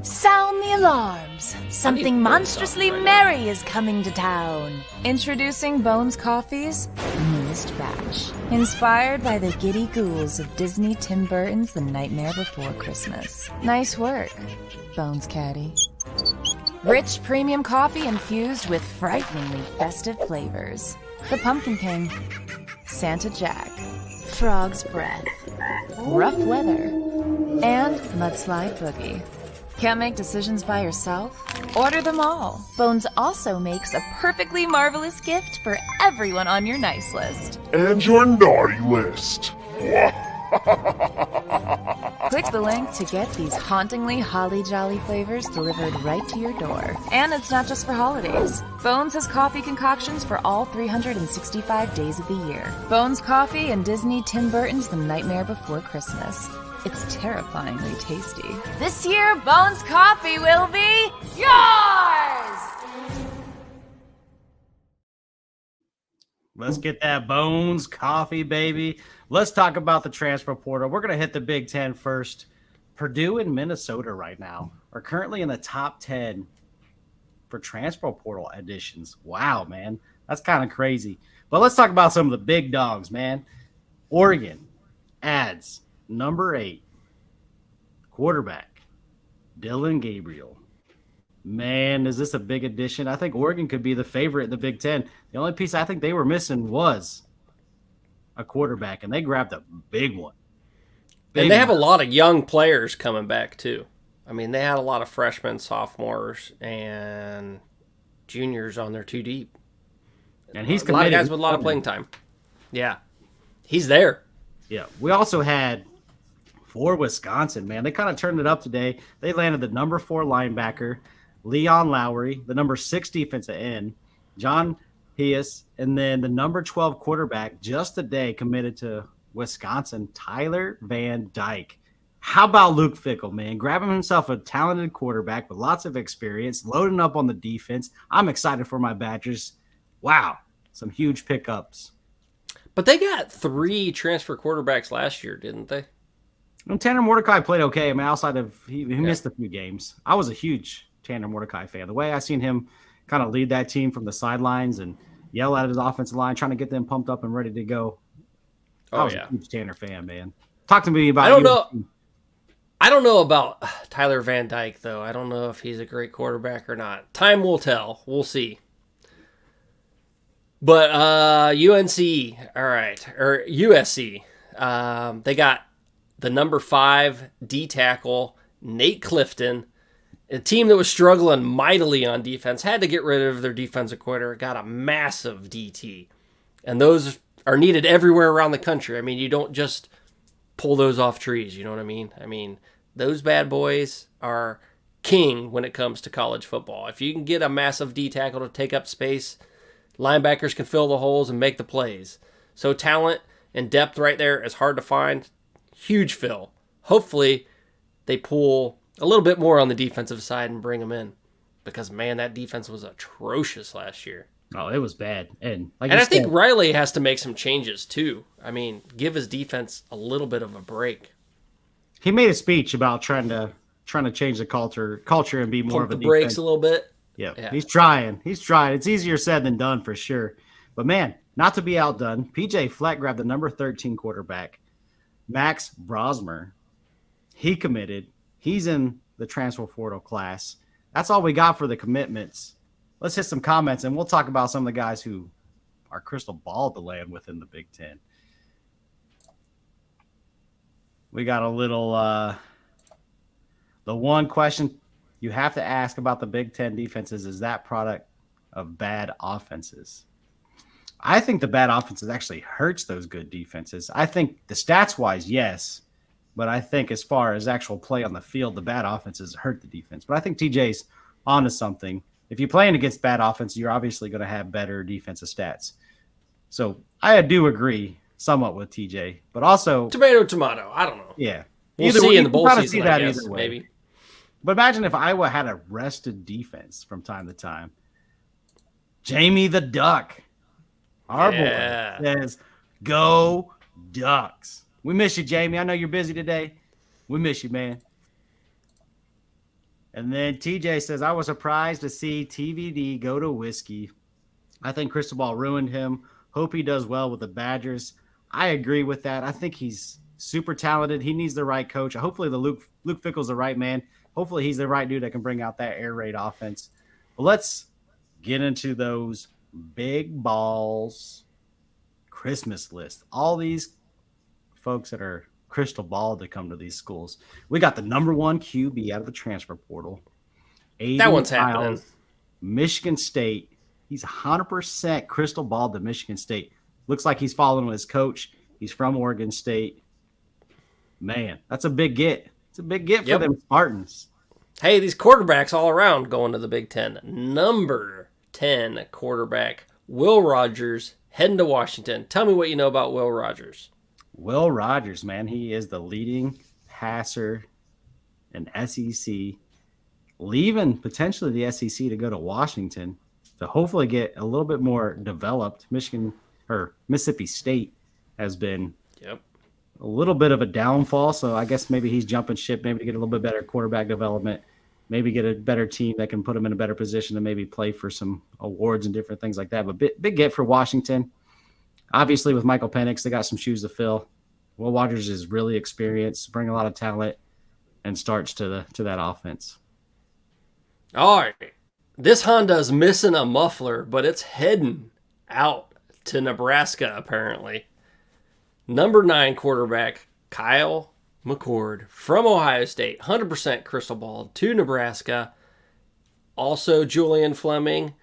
I: Sound the alarms. Something monstrously merry is coming to town. Introducing Bones Coffee's newest batch. Inspired by the giddy ghouls of Disney Tim Burton's The Nightmare Before Christmas. Nice work, Bones Caddy. Rich premium coffee infused with frighteningly festive flavors. The Pumpkin King, Santa Jack, Frog's Breath, Rough Weather, and Mudslide Boogie. Can't make decisions by yourself? Order them all. Bones also makes a perfectly marvelous gift for everyone on your nice list.
J: And your naughty list.
I: Click the link to get these hauntingly holly jolly flavors delivered right to your door. And it's not just for holidays. Bones has coffee concoctions for all 365 days of the year. Bones Coffee and Disney Tim Burton's The Nightmare Before Christmas. It's terrifyingly tasty. This year, Bones Coffee will be yours!
A: Let's get that Bones Coffee, baby. Let's talk about the transfer portal. We're going to hit the Big Ten first. Purdue and Minnesota right now are currently in the top 10 for transfer portal additions. Wow, man. That's kind of crazy. But let's talk about some of the big dogs, man. Oregon adds number 8 quarterback Dylan Gabriel. Man, is this a big addition? I think Oregon could be the favorite in the Big Ten. The only piece I think they were missing was a quarterback, and they grabbed a big one.
B: And they have a lot of young players coming back, too. I mean, they had a lot of freshmen, sophomores, and juniors on their 2 deep.
A: And he's
B: a lot of guys with a lot of playing time. Yeah. He's there.
A: Yeah. We also had for Wisconsin, man. They kind of turned it up today. They landed the number 4 linebacker, Leon Lowry, the number 6 defensive end, John Hias, and then the number 12 quarterback just today committed to Wisconsin, Tyler Van Dyke. How about Luke Fickell, man? Grabbing himself a talented quarterback with lots of experience, loading up on the defense. I'm excited for my Badgers. Wow, some huge pickups.
B: But they got 3 transfer quarterbacks last year, didn't they?
A: And Tanner Mordecai played okay. I mean, outside of he missed a few games. I was a huge Tanner Mordecai fan. The way I seen him kind of lead that team from the sidelines and yell at his offensive line, trying to get them pumped up and ready to go. I was a huge Tanner fan, man. Talk to me about.
B: I don't know about Tyler Van Dyke, though. I don't know if he's a great quarterback or not. Time will tell. We'll see. But UNC, all right, or USC, they got the number 5 D tackle, Nate Clifton, a team that was struggling mightily on defense, had to get rid of their defensive coordinator, got a massive DT. And those are needed everywhere around the country. I mean, you don't just pull those off trees, you know what I mean? I mean, those bad boys are king when it comes to college football. If you can get a massive D tackle to take up space, linebackers can fill the holes and make the plays. So talent and depth right there is hard to find. Huge fill. Hopefully they pull a little bit more on the defensive side and bring them in. Because, man, that defense was atrocious last year.
A: Oh, it was bad. And
B: I think Riley has to make some changes, too. I mean, give his defense a little bit of a break.
A: He made a speech about trying to change the culture and be more of a
B: the brakes
A: defense.
B: A little bit.
A: Yeah, he's trying. It's easier said than done for sure. But, man, not to be outdone, PJ Fleck grabbed the number 13 quarterback, Max Brosmer. He committed. He's in the transfer portal class. That's all we got for the commitments. Let's hit some comments, and we'll talk about some of the guys who are crystal ball to land within the Big Ten. We got a little the one question you have to ask about the Big Ten defenses is that product of bad offenses. I think the bad offenses actually hurts those good defenses. I think the stats-wise, yes, but I think as far as actual play on the field, the bad offenses hurt the defense. But I think TJ's onto something. If you're playing against bad offense, you're obviously going to have better defensive stats. So I do agree somewhat with TJ, but also
B: tomato. I don't know.
A: Yeah,
B: we'll see in the bowl season. I guess, maybe.
A: But imagine if Iowa had a rested defense from time to time. Jamie the Duck, our boy, says, "Go Ducks." We miss you, Jamie. I know you're busy today. We miss you, man. And then TJ says, I was surprised to see TVD go to whiskey. I think Cristobal ruined him. Hope he does well with the Badgers. I agree with that. I think he's super talented. He needs the right coach. Hopefully Luke Fickell's the right man. Hopefully he's the right dude that can bring out that air raid offense. But let's get into those big balls Christmas list. All these folks that are crystal ball to come to these schools. We got the number 1 QB out of the transfer portal.
B: That one's happening.
A: Michigan State. He's 100% crystal ball to Michigan State. Looks like he's following his coach. He's from Oregon State. Man, that's a big get. It's a big get for them Spartans.
B: Hey, these quarterbacks all around going to the Big Ten. Number 10 quarterback, Will Rogers, heading to Washington. Tell me what you know about Will Rogers.
A: Will Rogers, man, he is the leading passer in SEC, leaving potentially the SEC to go to Washington to hopefully get a little bit more developed. Mississippi State has been a little bit of a downfall, so I guess maybe he's jumping ship, maybe to get a little bit better quarterback development, maybe get a better team that can put him in a better position to maybe play for some awards and different things like that. But big get for Washington. Obviously, with Michael Penix, they got some shoes to fill. Will Rogers is really experienced, bring a lot of talent and starts to that offense.
B: All right. This Honda's missing a muffler, but it's heading out to Nebraska, apparently. Number 9 quarterback, Kyle McCord from Ohio State, 100% crystal ball to Nebraska. Also, Julian Fleming,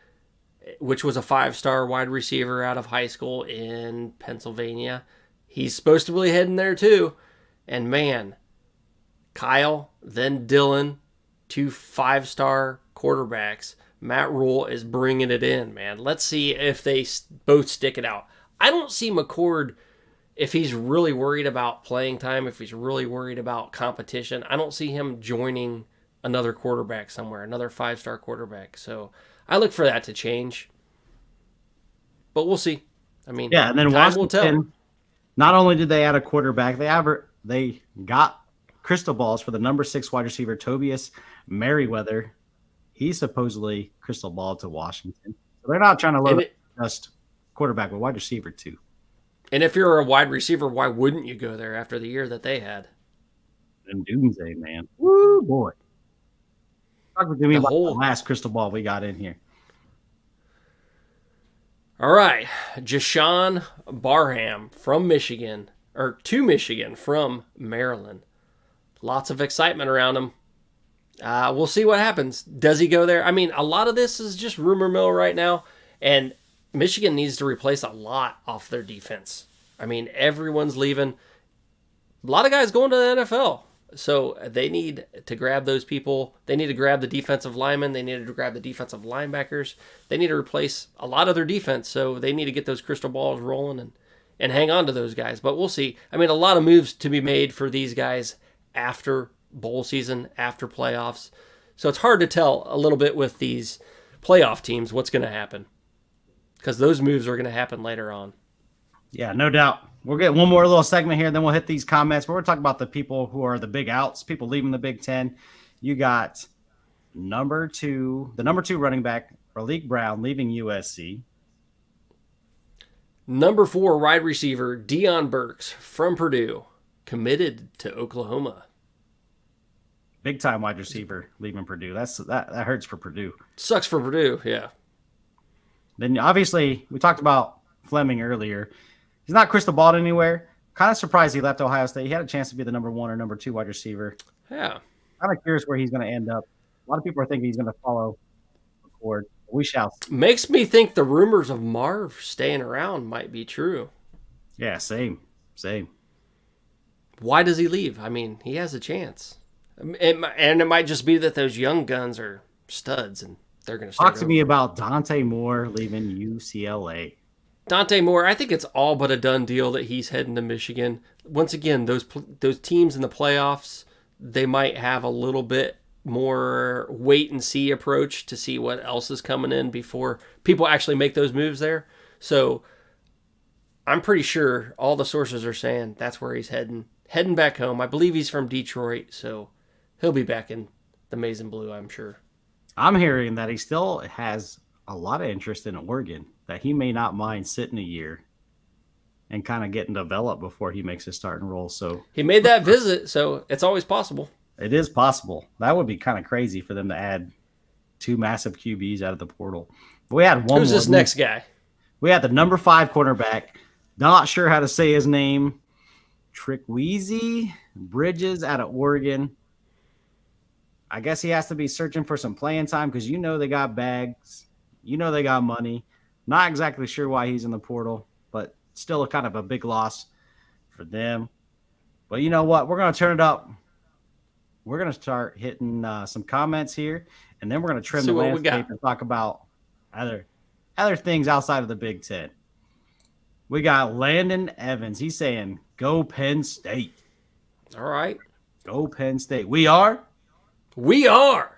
B: which was a 5-star wide receiver out of high school in Pennsylvania. He's supposed to be heading there too. And man, Kyle, then Dylan, 2 5-star quarterbacks. Matt Rule is bringing it in, man. Let's see if they both stick it out. I don't see McCord, if he's really worried about playing time, if he's really worried about competition, I don't see him joining another quarterback somewhere, another 5-star quarterback. So I look for that to change. But we'll see. I mean,
A: yeah, and then
B: time will tell.
A: Not only did they add a quarterback, they got crystal balls for the number 6 wide receiver, Tobias Merriweather. He's supposedly crystal ball to Washington. So they're not trying to load just quarterback, but wide receiver too.
B: And if you're a wide receiver, why wouldn't you go there after the year that they had?
A: And doomsday, man. Woo, boy. Talk to me about the last crystal ball we got in here.
B: All right, Jashawn Barham from Michigan, or to Michigan from Maryland. Lots of excitement around him. We'll see what happens. Does he go there? I mean, a lot of this is just rumor mill right now, and Michigan needs to replace a lot off their defense. I mean, everyone's leaving. A lot of guys going to the NFL. So they need to grab those people. They need to grab the defensive linemen. They need to grab the defensive linebackers. They need to replace a lot of their defense. So they need to get those crystal balls rolling and hang on to those guys. But we'll see. I mean, a lot of moves to be made for these guys after bowl season, after playoffs. So it's hard to tell a little bit with these playoff teams what's going to happen, because those moves are going to happen later on.
A: Yeah, no doubt. We'll get one more little segment here, then we'll hit these comments. But we're talking about the people who are the big outs, people leaving the Big Ten. You got the number two running back, Malik Brown, leaving USC.
B: Number 4 wide receiver, Deion Burks from Purdue, committed to Oklahoma.
A: Big time wide receiver leaving Purdue. That hurts for Purdue.
B: Sucks for Purdue, yeah.
A: Then obviously we talked about Fleming earlier. He's not crystal balled anywhere. Kind of surprised he left Ohio State. He had a chance to be the number 1 or number 2 wide receiver.
B: Yeah.
A: Kind of curious where he's going to end up. A lot of people are thinking he's going to follow the cord. We shall see.
B: Makes me think the rumors of Marv staying around might be true.
A: Yeah, same.
B: Why does he leave? I mean, he has a chance. And it might just be that those young guns are studs and they're going to start.
A: Talk to me about Dante Moore leaving UCLA.
B: Dante Moore, I think it's all but a done deal that he's heading to Michigan. Once again, those teams in the playoffs, they might have a little bit more wait and see approach to see what else is coming in before people actually make those moves there. So I'm pretty sure all the sources are saying that's where he's heading back home. I believe he's from Detroit, so he'll be back in the maize and blue, I'm sure.
A: I'm hearing that he still has a lot of interest in Oregon, that he may not mind sitting a year and kind of getting developed before he makes his starting role. So
B: he made that visit, so it's always possible.
A: It is possible. That would be kind of crazy for them to add 2 massive QBs out of the portal. But we had one.
B: Who's this next guy?
A: We had the number 5 cornerback. Not sure how to say his name. Trickweezy Bridges out of Oregon. I guess he has to be searching for some playing time because they got bags. They got money. Not exactly sure why he's in the portal, but still a kind of a big loss for them. But you know what? We're going to turn it up. We're going to start hitting some comments here, and then we're going to trim the landscape and talk about other things outside of the Big Ten. We got Landon Evans. He's saying, go Penn State.
B: All right.
A: Go Penn State. We are?
B: We are.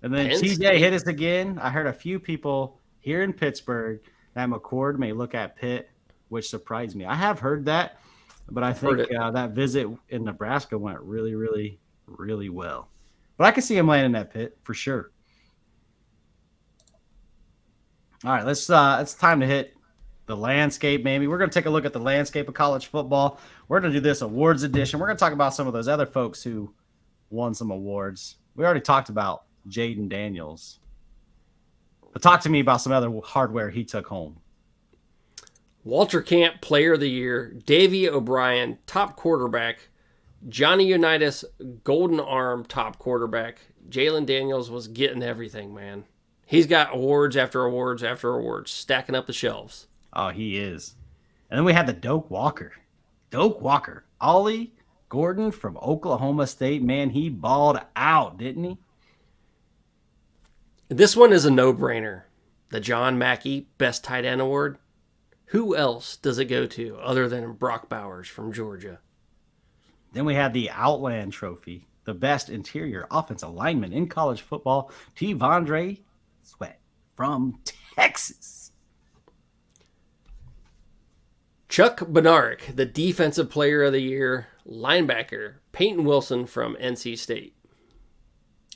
A: And then TJ hit us again. I heard a few people here in Pittsburgh that McCord may look at Pitt, which surprised me. I have heard that, but I think that visit in Nebraska went really, really, really well. But I can see him landing at Pitt for sure. All right, it's time to hit the landscape, maybe. We're going to take a look at the landscape of college football. We're going to do this awards edition. We're going to talk about some of those other folks who won some awards. We already talked about Jaden Daniels. But talk to me about some other hardware he took home.
B: Walter Camp, Player of the Year. Davey O'Brien, top quarterback. Johnny Unitas, Golden Arm, top quarterback. Jalen Daniels was getting everything, man. He's got awards after awards after awards, stacking up the shelves.
A: Oh, he is. And then we had the Doak Walker. Ollie Gordon from Oklahoma State. Man, he balled out, didn't he?
B: This one is a no-brainer. The John Mackey Best Tight End Award. Who else does it go to other than Brock Bowers from Georgia?
A: Then we had the Outland Trophy. The best interior offensive lineman in college football. T'Vondre Sweat from Texas.
B: Chuck Bednarik, the Defensive Player of the Year. Linebacker, Peyton Wilson from NC State.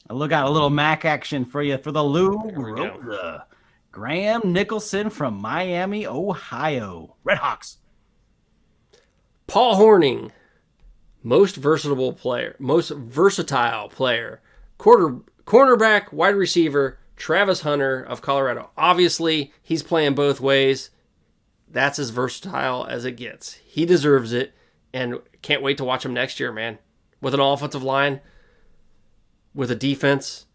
A: I look out a little MAC action for you for the Lou Rosa. Graham Nicholson from Miami, Ohio. Redhawks.
B: Paul Horning, most versatile player, cornerback, wide receiver, Travis Hunter of Colorado. Obviously, he's playing both ways. That's as versatile as it gets. He deserves it, and can't wait to watch him next year, man. With an offensive line, with a defense,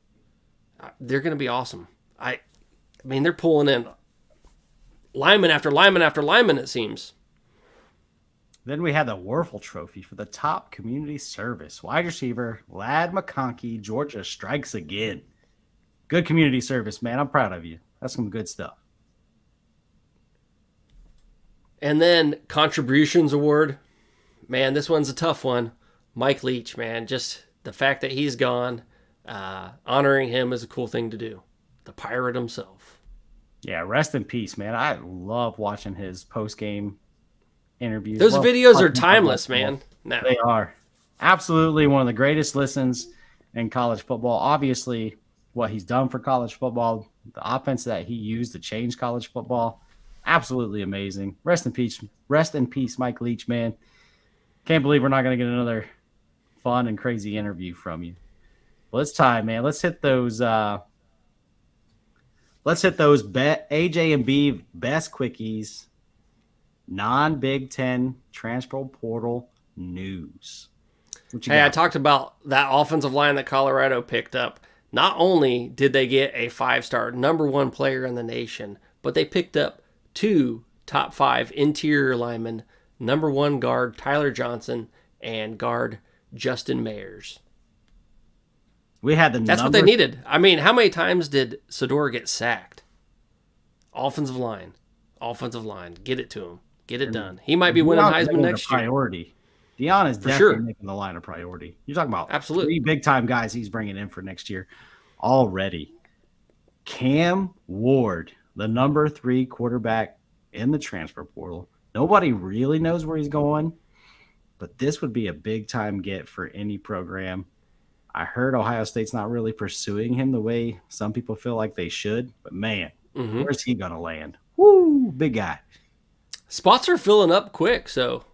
B: they're going to be awesome. I mean, they're pulling in lineman after lineman after lineman, it seems.
A: Then we had the Werfel Trophy for the top community service. Wide receiver, Lad McConkey, Georgia strikes again. Good community service, man. I'm proud of you. That's some good stuff.
B: And then Contributions Award. Man, this one's a tough one. Mike Leach, man. Just the fact that he's gone, honoring him is a cool thing to do. The Pirate himself.
A: Yeah, rest in peace, man. I love watching his post-game interviews.
B: Those videos are timeless, man. No.
A: They are. Absolutely one of the greatest listens in college football. Obviously, what he's done for college football, the offense that he used to change college football, absolutely amazing. Rest in peace, Mike Leach, man. Can't believe we're not going to get another fun and crazy interview from you. Well, it's time, man. Let's hit those AJ and B best quickies, non-Big Ten transfer portal news.
B: Hey, I talked about that offensive line that Colorado picked up. Not only did they get a 5-star number 1 player in the nation, but they picked up 2 top 5 interior linemen, number 1 guard Tyler Johnson and guard Justin Mayers. That's what they needed. I mean, how many times did Sador get sacked? Offensive line. Get it to him. Get it done. He might be winning Heisman next year.
A: Priority. Deion is definitely making the line a priority. You're talking about
B: absolutely
A: 3 big-time guys he's bringing in for next year already. Cam Ward, the number 3 quarterback in the transfer portal. Nobody really knows where he's going, but this would be a big-time get for any program. I heard Ohio State's not really pursuing him the way some people feel like they should, but man, where's he going to land? Woo, big guy.
B: Spots are filling up quick, so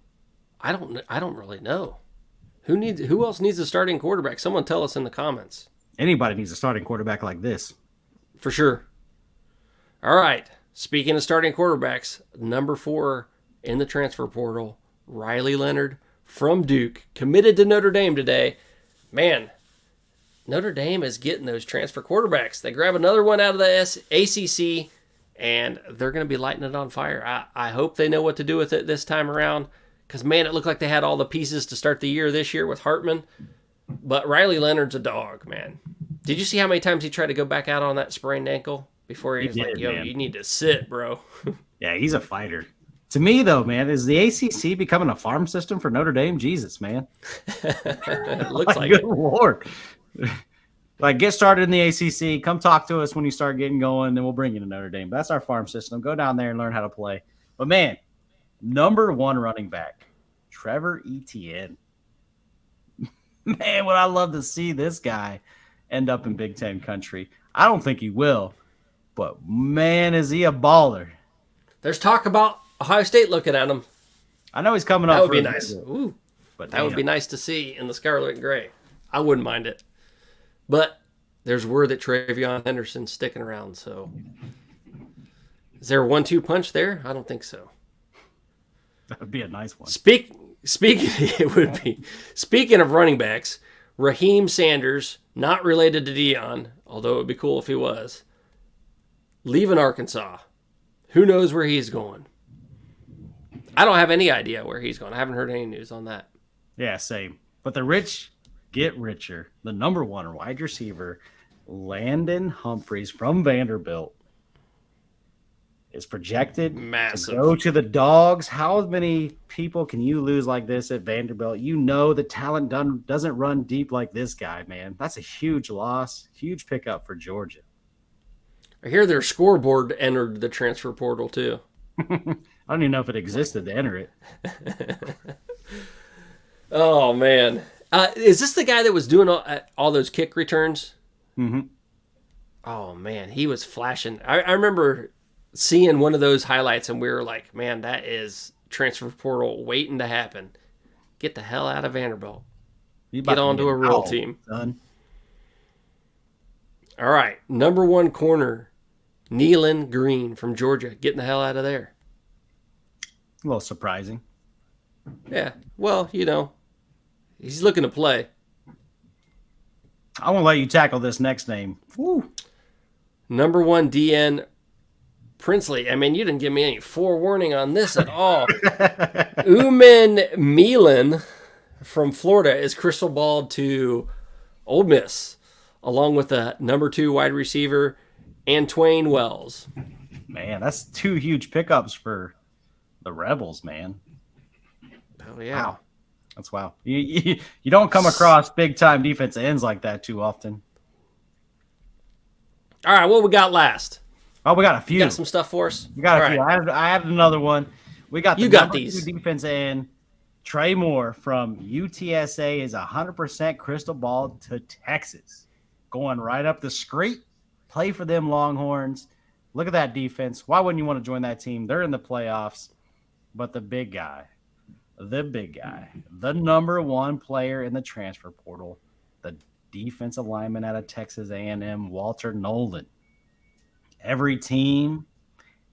B: I don't really know. Who else needs a starting quarterback? Someone tell us in the comments.
A: Anybody needs a starting quarterback like this.
B: For sure. All right. Speaking of starting quarterbacks, number 4 in the transfer portal, Riley Leonard from Duke, committed to Notre Dame today. Man, Notre Dame is getting those transfer quarterbacks. They grab another one out of the ACC, and they're going to be lighting it on fire. I hope they know what to do with it this time around, because, man, it looked like they had all the pieces to start the year this year with Hartman. But Riley Leonard's a dog, man. Did you see how many times he tried to go back out on that sprained ankle before he was like, yo, man, you need to sit, bro?
A: Yeah, he's a fighter. To me, though, man, is the ACC becoming a farm system for Notre Dame? Jesus, man.
B: It looks like
A: good
B: it.
A: Lord. Like, get started in the ACC. Come talk to us when you start getting going, then we'll bring you to Notre Dame. That's our farm system. Go down there and learn how to play. But, man, number 1 running back, Trevor Etienne. Man, would I love to see this guy end up in Big Ten country. I don't think he will, but, man, is he a baller.
B: There's talk about Ohio State looking at him.
A: I know he's coming up.
B: That would be nice. Ooh,
A: but
B: that would be nice to see in the scarlet and gray. I wouldn't mind it. But there's word that Travion Henderson's sticking around. So is there a 1-2 punch there? I don't think so.
A: That would be a nice one.
B: It would be. Speaking of running backs, Raheem Sanders, not related to Deion, although it would be cool if he was, leaving Arkansas. Who knows where he's going? I don't have any idea where he's going. I haven't heard any news on that.
A: Yeah, same. But the rich get richer. The number 1 wide receiver, Landon Humphreys from Vanderbilt, is projected to go to the Dogs. How many people can you lose like this at Vanderbilt? You know the talent doesn't run deep like this guy, man. That's a huge loss, huge pickup for Georgia.
B: I hear their scoreboard entered the transfer portal too.
A: I don't even know if it existed to enter it.
B: Oh, man. Is this the guy that was doing all those kick returns?
A: Mm-hmm.
B: Oh, man. He was flashing. I remember seeing one of those highlights, and we were like, man, that is transfer portal waiting to happen. Get the hell out of Vanderbilt. Get on to a real team.
A: Son.
B: All right, number 1 corner, Nealon Green from Georgia. Getting the hell out of there.
A: A little surprising.
B: Yeah, well, he's looking to play.
A: I want to let you tackle this next name. Woo.
B: Number 1 DN, Princely. I mean, you didn't give me any forewarning on this at all. Uman Milan from Florida is crystal balled to Ole Miss, along with the number 2 wide receiver, Antwain Wells.
A: Man, that's 2 huge pickups for the Rebels, man.
B: Oh, yeah.
A: Wow. That's wow. You don't come across big-time defensive ends like that too often.
B: All right, what we got last?
A: Oh, we got a few.
B: You got some stuff for us?
A: We got
B: All
A: a few.
B: right.
A: I added another one. We got
B: You
A: the
B: got
A: number
B: these.
A: 2 defense end. Trey Moore from UTSA is 100% crystal ball to Texas. Going right up the street. Play for them Longhorns. Look at that defense. Why wouldn't you want to join that team? They're in the playoffs. But the big guy, the number 1 player in the transfer portal, the defensive lineman out of Texas A&M, Walter Nolan. Every team,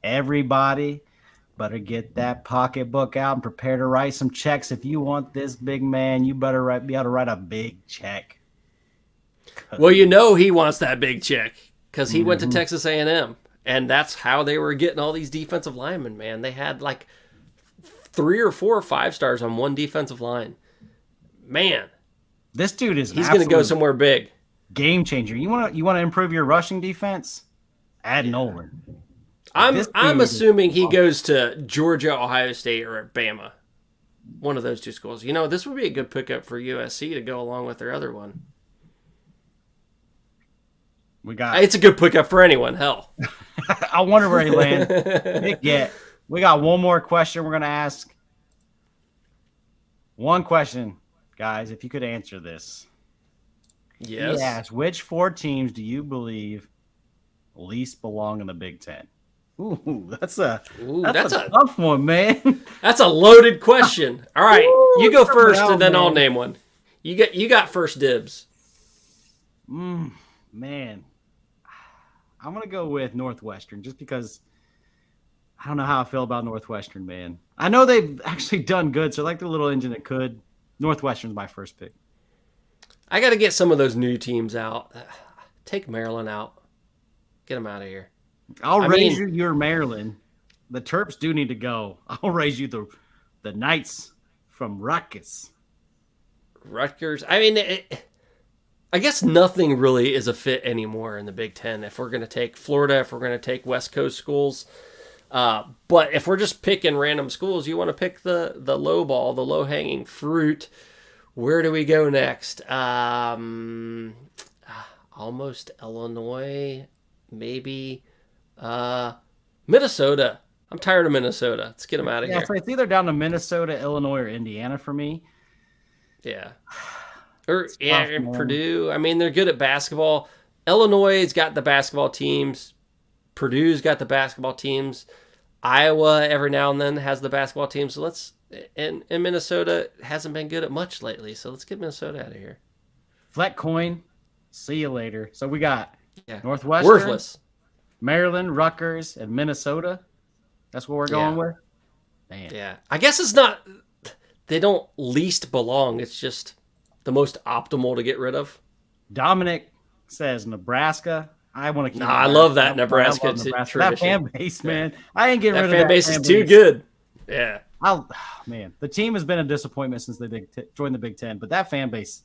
A: everybody better get that pocketbook out and prepare to write some checks. If you want this big man, you better be able to write a big check.
B: Well, he wants that big check because he went to Texas A&M, and that's how they were getting all these defensive linemen, man. They had like 3 or 4 or 5 stars on one defensive line. Man,
A: this dude is
B: he's going to go somewhere big.
A: Game changer. You want to improve your rushing defense? Add Nolan.
B: I'm assuming he goes to Georgia, Ohio State, or at Bama. One of those 2 schools. This would be a good pickup for USC to go along with their other one. It's a good pickup for anyone. Hell,
A: I wonder where he lands. We got one more question we're gonna ask. One question, guys. If you could answer this.
B: Yes.
A: He asked, which 4 teams do you believe least belong in the Big Ten? Ooh, that's a tough one, man.
B: That's a loaded question. All right, you go first, and then
A: man.
B: I'll name one. You got first dibs.
A: Man, I'm gonna go with Northwestern just because I don't know how I feel about Northwestern, man. I know they've actually done good, so like the little engine that could. Northwestern's my first pick.
B: I got to get some of those new teams out. Take Maryland out. Get them out of here.
A: I'll raise you your Maryland. The Terps do need to go. I'll raise you the Knights from Rutgers.
B: Rutgers. I mean, I guess nothing really is a fit anymore in the Big Ten. If we're going to take Florida, if we're going to take West Coast schools. But if we're just picking random schools, you want to pick the low ball, the low-hanging fruit. Where do we go next? Almost Illinois, maybe. Minnesota. I'm tired of Minnesota. Let's get them out of here.
A: So it's either down to Minnesota, Illinois, or Indiana for me.
B: Yeah. Or Purdue. I mean, they're good at basketball. Illinois got the basketball teams. Purdue's got the basketball teams. Iowa every now and then has the basketball teams. So and Minnesota hasn't been good at much lately. So let's get Minnesota out of here.
A: Flat coin. See you later. So we got Northwestern,
B: worthless.
A: Maryland, Rutgers, and Minnesota. That's what we're going with. Man.
B: Yeah. I guess it's not. They don't least belong. It's just the most optimal to get rid of.
A: Dominic says Nebraska. I want to keep.
B: I love that Nebraska tradition.
A: That fan base, man. I ain't getting rid of that
B: fan base. Is too good. Yeah.
A: Man, the team has been a disappointment since they joined the Big Ten, but that fan base,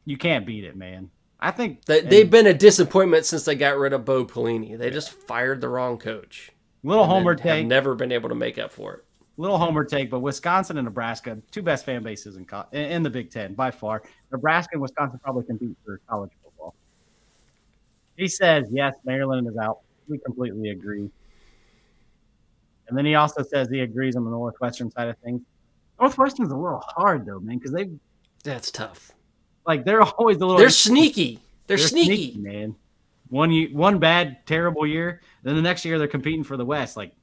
A: you can't beat it, man. I think
B: they've been a disappointment since they got rid of Bo Pelini. They just fired the wrong coach.
A: Little homer take.
B: Have never been able to make up for it.
A: Little homer take, but Wisconsin and Nebraska, 2 best fan bases in the Big Ten by far. Nebraska and Wisconsin probably compete for college football. He says, yes, Maryland is out. We completely agree. And then he also says he agrees on the Northwestern side of things. Northwestern's a little hard, though, man, because
B: that's tough.
A: Like, they're always a little...
B: They're sneaky. They're sneaky,
A: man. One bad, terrible year, then the next year they're competing for the West. Like,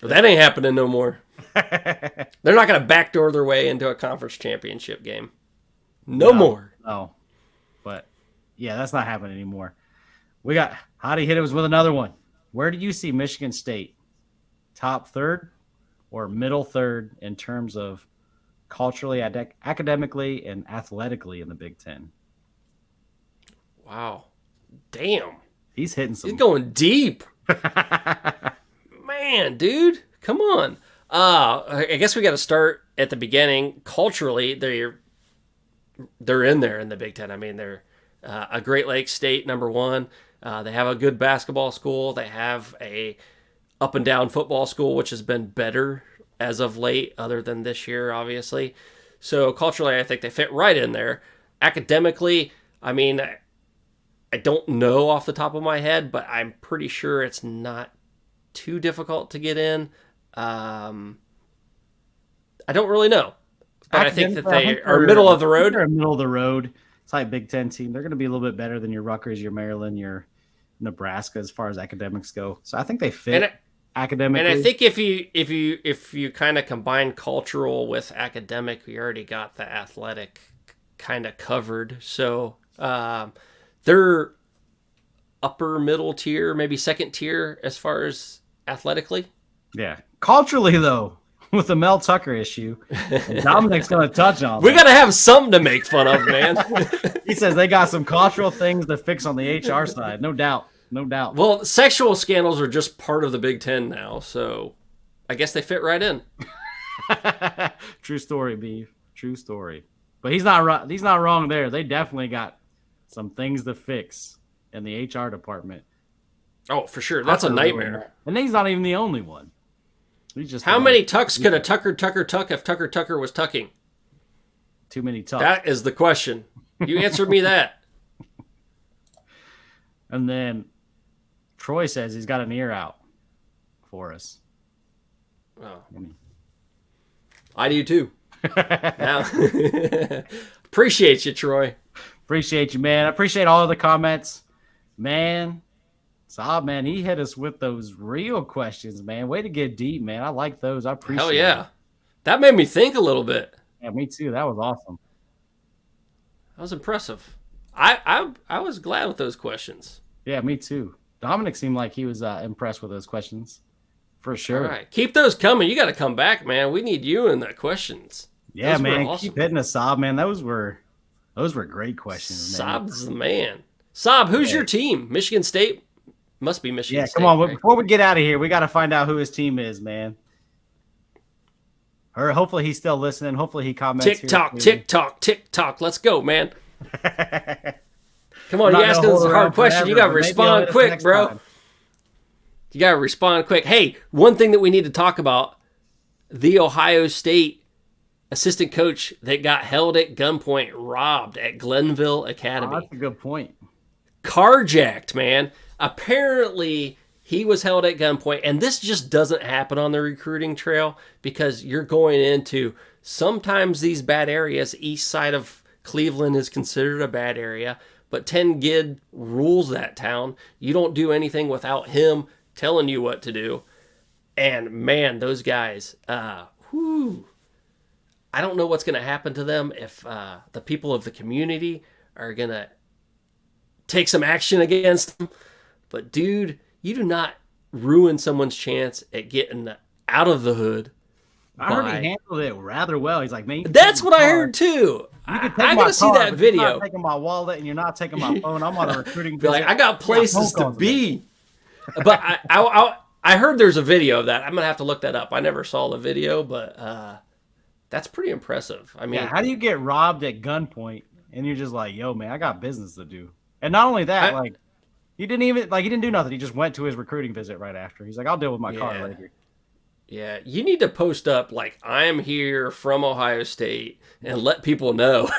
B: well, that ain't happening no more. They're not going to backdoor their way into a conference championship game. No more.
A: No. But, Yeah, that's not happening anymore. We got Hottie Hit It was with another one. Where do you see Michigan State? Top third or middle third in terms of culturally, academically, and athletically in the Big Ten?
B: Wow. Damn.
A: He's hitting some.
B: He's going deep. Man, dude. Come on. I guess we got to start at the beginning. Culturally, they're in there in the Big Ten. I mean, they're a Great Lakes State, number one. They have a good basketball school. They have a up and down football school, which has been better as of late, other than this year, obviously. So culturally, I think they fit right in there. Academically, I mean, I don't know off the top of my head, but I'm pretty sure it's not too difficult to get in. I don't really know, but I think that they are middle of the road.
A: They're a middle of the road type Big Ten team. They're going to be a little bit better than your Rutgers, your Maryland, your Nebraska as far as academics go. So I think they fit academically.
B: And I think if you kind of combine cultural with academic, you already got the athletic kind of covered. So they're upper middle tier, maybe second tier as far as athletically.
A: Yeah. Culturally, though, with the Mel Tucker issue, Dominic's going to touch on
B: We got to have something to make fun of, man.
A: He says they got some cultural things to fix on the HR side. No doubt. No doubt.
B: Well, sexual scandals are just part of the Big Ten now, so I guess they fit right in.
A: True story, Beef. True story. But he's not wrong there. They definitely got some things to fix in the HR department.
B: Oh, for sure. That's a nightmare.
A: And he's not even the only one. He's just
B: How many tucks could a Tucker tuck if Tucker was tucking?
A: Too many tucks.
B: That is the question. You answer me that.
A: And then Troy says he's got an ear out for us.
B: Oh. I do too. Now, appreciate you, Troy.
A: Appreciate you, man. I appreciate all of the comments. Man, Saab, man, he hit us with those real questions, man. Way to get deep, man. I like those. I appreciate it.
B: Hell yeah. That made me think a little bit.
A: Yeah, me too. That was awesome.
B: That was impressive. I was glad with those questions.
A: Yeah, me too. Dominic seemed like he was impressed with those questions. For sure.
B: All right. Keep those coming. You got to come back, man. We need you in the questions.
A: Yeah, man. Awesome. Keep hitting us, Saab, man. Those were great questions, man.
B: Saab's the man. Saab, who's your team? Michigan State? Must be Michigan State.
A: Yeah, come on.
B: Right?
A: Before we get out of here, we got to find out who his team is, man. Or hopefully he's still listening. Hopefully he comments.
B: Tick-tock. Let's go, man. Come on, you asking us a hard question. You got to respond quick, bro. Time. You got to respond quick. Hey, one thing that we need to talk about, the Ohio State assistant coach that got held at gunpoint, robbed at Glenville Academy.
A: Oh, that's a good point.
B: Carjacked, man. Apparently, he was held at gunpoint, and this just doesn't happen on the recruiting trail because you're going into sometimes these bad areas. East side of Cleveland is considered a bad area, but 10 Gid rules that town. You don't do anything without him telling you what to do. And man, those guys, I don't know what's going to happen to them if the people of the community are going to take some action against them. But dude, you do not ruin someone's chance at getting out of the hood.
A: I heard he handled it rather well. He's like, man,
B: that's what I heard too. I got to see that video.
A: You're not taking my wallet and you're not taking my phone. I'm on a recruiting visit.
B: Like, I got places to be. But I heard there's a video of that. I'm gonna have to look that up. I never saw the video, but that's pretty impressive. I mean,
A: how do you get robbed at gunpoint and you're just like, yo, man, I got business to do. And not only that, he didn't do nothing. He just went to his recruiting visit right after. He's like, I'll deal with my car later.
B: Yeah, you need to post up like, I am here from Ohio State and let people know.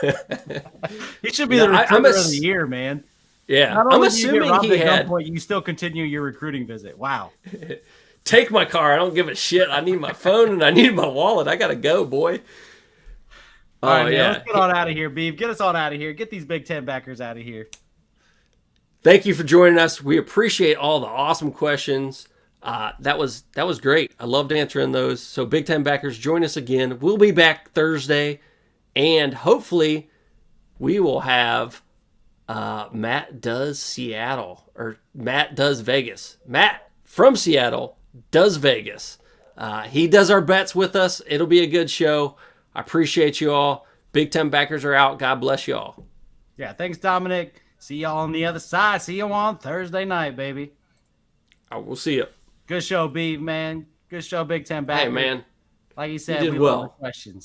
A: He should be the recruiter of the year, man.
B: Yeah, I'm assuming he had.
A: You still continue your recruiting visit. Wow.
B: Take my car. I don't give a shit. I need my phone and I need my wallet. I gotta go, boy.
A: All right, man, let's get on out of here, Beef. Get us on out of here. Get these Big Ten backers out of here.
B: Thank you for joining us. We appreciate all the awesome questions. That was great. I loved answering those. So Big Ten backers, join us again. We'll be back Thursday, and hopefully we will have Matt does Seattle, or Matt does Vegas. Matt from Seattle does Vegas. He does our bets with us. It'll be a good show. I appreciate you all. BigTen Backers are out. God bless you all.
A: Yeah, thanks, Dominic. See y'all on the other side. See you on Thursday night, baby.
B: We'll see you.
A: Good show, B, man. Good show, BigTen Backers.
B: Hey, man.
A: Like you said,
B: you did
A: we
B: well.
A: love the questions.